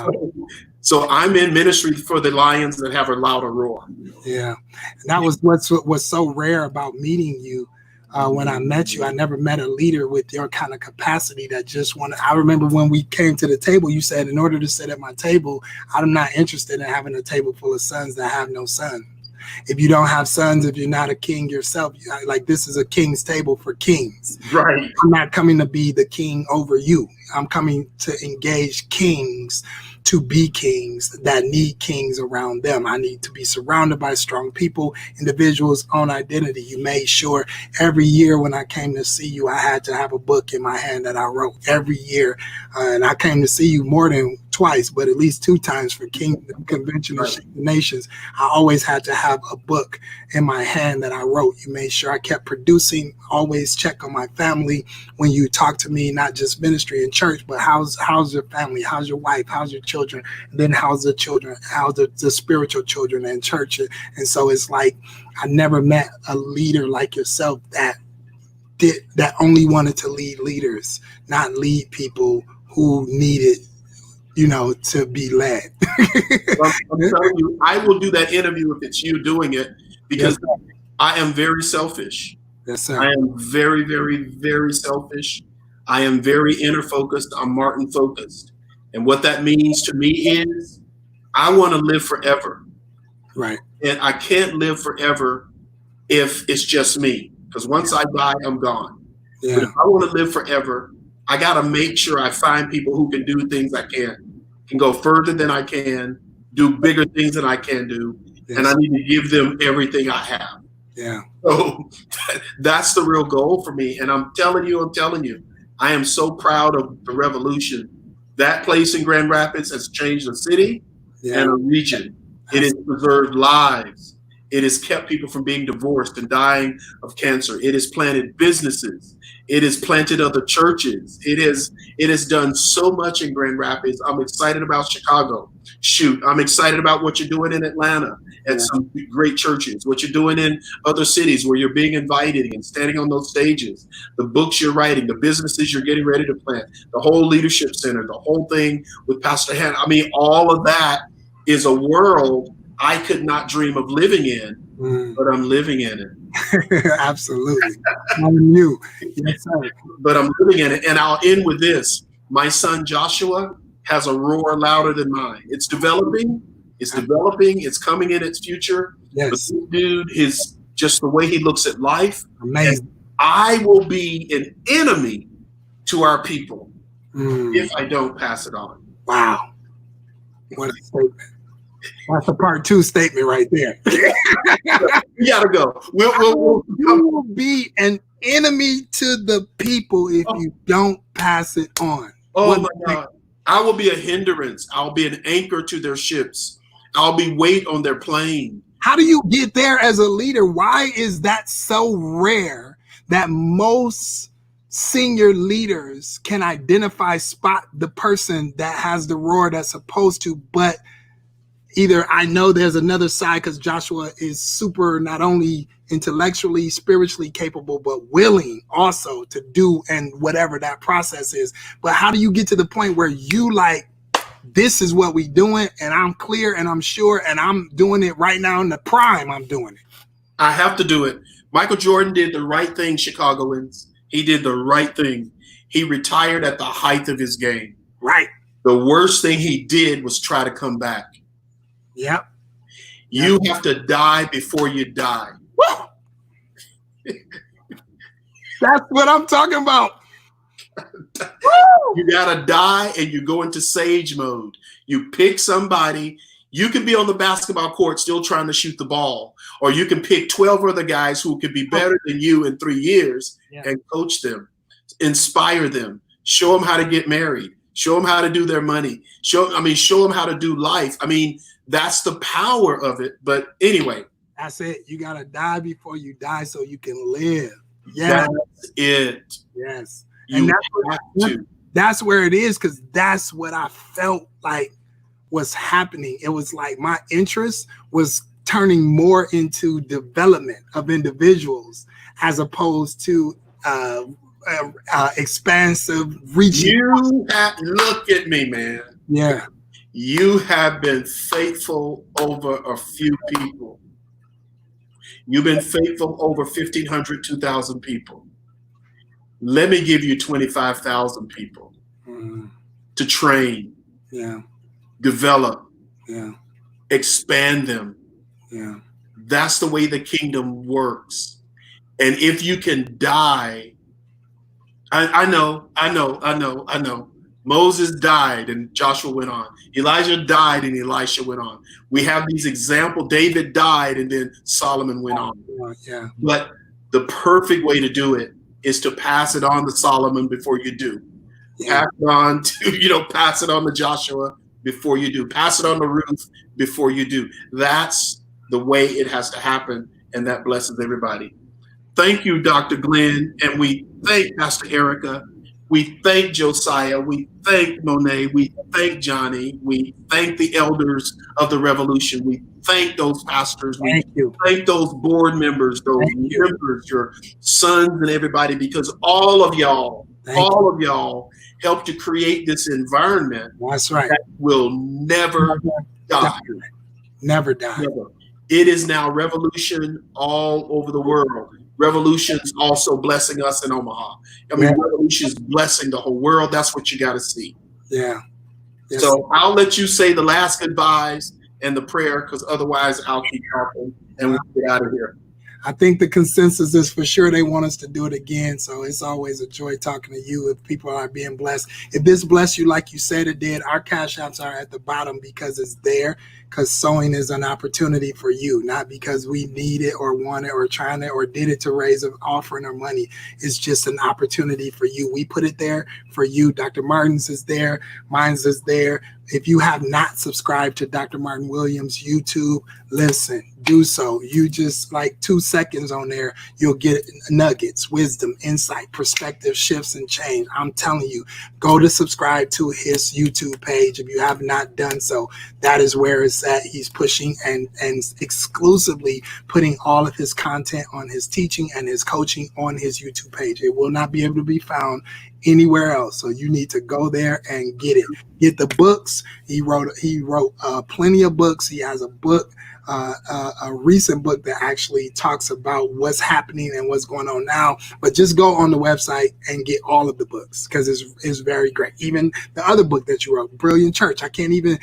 So I'm in ministry for the lions that have a louder roar. Yeah. And that was what's so rare about meeting you. When I met you, I never met a leader with your kind of capacity that just wanted. I remember when we came to the table, you said, in order to sit at my table, I'm not interested in having a table full of sons that have no son. If you don't have sons, if you're not a king yourself, like, this is a king's table for kings. Right. I'm not coming to be the king over you. I'm coming to engage kings to be kings that need kings around them. I need to be surrounded by strong people, individuals' own identity. You made sure every year when I came to see you, I had to have a book in my hand that I wrote every year. And I came to see you more than twice, but at least 2 times for Kingdom Convention of Nations. I always had to have a book in my hand that I wrote. You made sure I kept producing, always check on my family when you talk to me, not just ministry and church, but how's your family? How's your wife? How's your children? And then how's the children? How's the spiritual children in church? And so it's like, I never met a leader like yourself that only wanted to lead leaders, not lead people who needed, to be led. Well, I'm telling you, I will do that interview if it's you doing it, because yes, I am very selfish. Yes, sir. I am very, very, very selfish. I am very inner focused. I'm Martin focused. And what that means to me is I want to live forever. Right. And I can't live forever if it's just me, because once I die, I'm gone. Yeah. But if I want to live forever, I got to make sure I find people who can do things I can go further than I can, do bigger things than I can do. Yes. And I need to give them everything I have. Yeah. So that's the real goal for me. And I'm telling you, I am so proud of the revolution. That place in Grand Rapids has changed a city and a region. It has preserved lives. It has kept people from being divorced and dying of cancer. It has planted businesses. It has planted other churches. It has done so much in Grand Rapids. I'm excited about Chicago. Shoot, I'm excited about what you're doing in Atlanta at some great churches, what you're doing in other cities where you're being invited and standing on those stages, the books you're writing, the businesses you're getting ready to plant, the whole leadership center, the whole thing with Pastor Hannah. I mean, all of that is a world I could not dream of living in, but I'm living in it. Absolutely. I'm you. Yes, sir. But I'm living in it. And I'll end with this. My son Joshua has a roar louder than mine. It's developing. It's coming in its future. Yes. But this dude is just the way he looks at life. Amazing. And I will be an enemy to our people if I don't pass it on. Wow. What a statement. That's a part 2 statement right there. We gotta go. You will be an enemy to the people if you don't pass it on. Oh my God. I will be a hindrance. I'll be an anchor to their ships. I'll be weight on their plane. How do you get there as a leader? Why is that so rare that most senior leaders can spot the person that has the roar that's supposed to, but either I know there's another side because Joshua is super, not only intellectually, spiritually capable, but willing also to do and whatever that process is. But how do you get to the point where you like, this is what we doing and I'm clear and I'm sure and I'm doing it right now in the prime, I'm doing it. I have to do it. Michael Jordan did the right thing, Chicagoans. He did the right thing. He retired at the height of his game. Right. The worst thing he did was try to come back. Yep. You have to die before you die. That's what I'm talking about. You gotta die and you go into sage mode. You pick somebody. You can be on the basketball court still trying to shoot the ball, or you can pick 12 other guys who could be better than you in 3 years and coach them, inspire them, show them how to get married, show them how to do their money, show them how to do life. I mean, that's the power of it. But anyway, that's it. You gotta die before you die so you can live. Yeah, that's it. Yes, and that's where it is, because that's what I felt like was happening. It was like my interest was turning more into development of individuals as opposed to expansive reaching. Look at me, man. Yeah. You have been faithful over a few people. You've been faithful over 1,500, 2,000 people. Let me give you 25,000 people to train, develop, expand them. Yeah. That's the way the kingdom works. And if you can die, I know. Moses died and Joshua went on. Elijah died and Elisha went on. We have these examples. David died and then Solomon went on. Yeah. But the perfect way to do it is to pass it on to Solomon before you do. Pass it on to, pass it on to Joshua before you do. Pass it on to Ruth before you do. That's the way it has to happen, and that blesses everybody. Thank you, Dr. Glenn, and we thank Pastor Erica. We thank Josiah. We thank Monet. We thank Johnny. We thank the elders of the revolution. We thank those pastors. Thank you. Thank those board members, those members, your sons and everybody, because all of y'all helped to create this environment. That's right. That will never die. Never die. Never. It is now revolution all over the world. Revolution's also blessing us in Omaha. Revolution's blessing the whole world. That's what you got to see. Yeah. Yes. So I'll let you say the last goodbyes and the prayer, because otherwise I'll keep talking and we'll get out of here. I think the consensus is for sure they want us to do it again. So it's always a joy talking to you if people are being blessed. If this blessed you like you said it did, our cash apps are at the bottom because it's there, because sowing is an opportunity for you, not because we need it or want it or trying it or did it to raise an offering or money. It's just an opportunity for you. We put it there for you. Dr. Martin's is there. Mine's is there. If you have not subscribed to Dr. Martin Williams YouTube, listen, do so. You just like 2 seconds on there, you'll get nuggets, wisdom, insight, perspective, shifts, and change. I'm telling you, go to subscribe to his YouTube page. If you have not done so, that is where it's at. He's pushing and exclusively putting all of his content on his teaching and his coaching on his YouTube page. It will not be able to be found anywhere else. So you need to go there and get it. Get the books. He wrote plenty of books. He has a book, a recent book that actually talks about what's happening and what's going on now. But just go on the website and get all of the books, because it's very great. Even the other book that you wrote, Brilliant Church, I can't even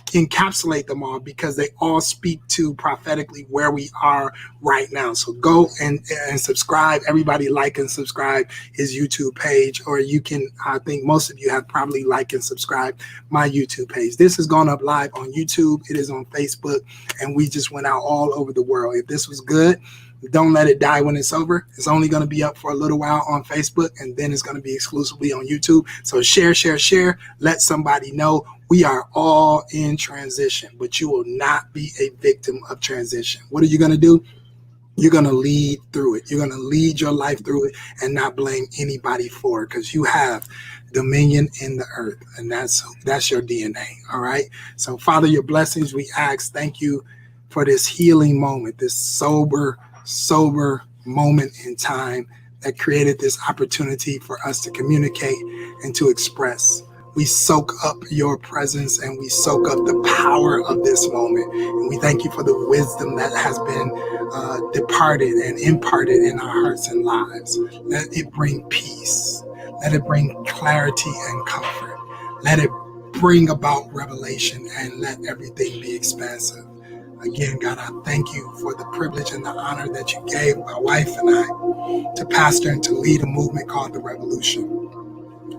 encapsulate them all because they all speak to prophetically where we are right now. So go and subscribe. Everybody like and subscribe his YouTube page, or you can, I think most of you have probably like and subscribed my YouTube page. This has gone up live on YouTube. It is on Facebook, and we just went out all over the world. If this was good, don't let it die when it's over. It's only going to be up for a little while on Facebook, and then it's going to be exclusively on YouTube. So share. Let somebody know. We are all in transition, but you will not be a victim of transition. What are you going to do? You're going to lead through it. You're going to lead your life through it and not blame anybody for it, because you have dominion in the earth, and that's your DNA. All right. So Father, your blessings, we ask. Thank you for this healing moment, this sober moment in time that created this opportunity for us to communicate and to express. We soak up your presence and we soak up the power of this moment. And we thank you for the wisdom that has been departed and imparted in our hearts and lives. Let it bring peace. Let it bring clarity and comfort. Let it bring about revelation, and let everything be expansive. Again, God, I thank you for the privilege and the honor that you gave my wife and I to pastor and to lead a movement called The Revolution,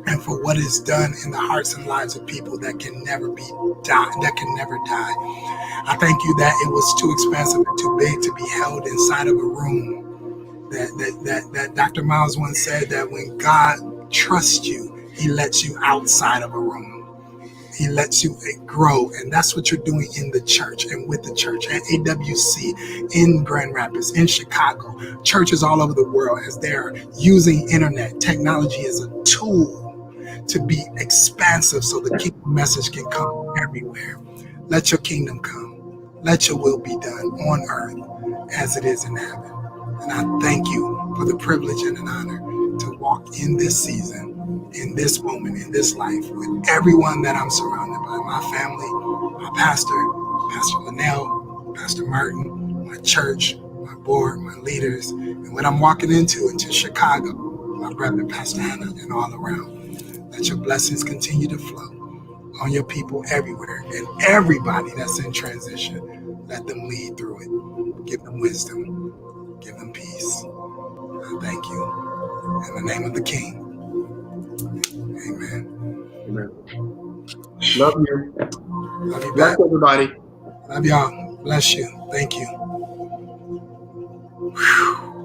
and for what is done in the hearts and lives of people that can never die. I thank you that it was too expensive and too big to be held inside of a room. That Dr. Miles once said that when God trusts you, he lets you outside of a room. He lets you grow, and that's what you're doing in the church and with the church at AWC, in Grand Rapids, in Chicago, churches all over the world, as they're using internet technology as a tool to be expansive so the kingdom message can come everywhere. Let your kingdom come. Let your will be done on earth as it is in heaven. And I thank you for the privilege and an honor to walk in this season, in this moment, in this life, with everyone that I'm surrounded by, my family, my pastor, Pastor Linnell, Pastor Martin, my church, my board, my leaders, and what I'm walking into Chicago, my brother, Pastor Hannah, and all around. Let your blessings continue to flow on your people everywhere, and everybody that's in transition, let them lead through it. Give them wisdom, give them peace. I thank you. In the name of the King. Amen. Amen. Love you. Love you Bless back. everybody. Love y'all. Bless you. Thank you. Whew.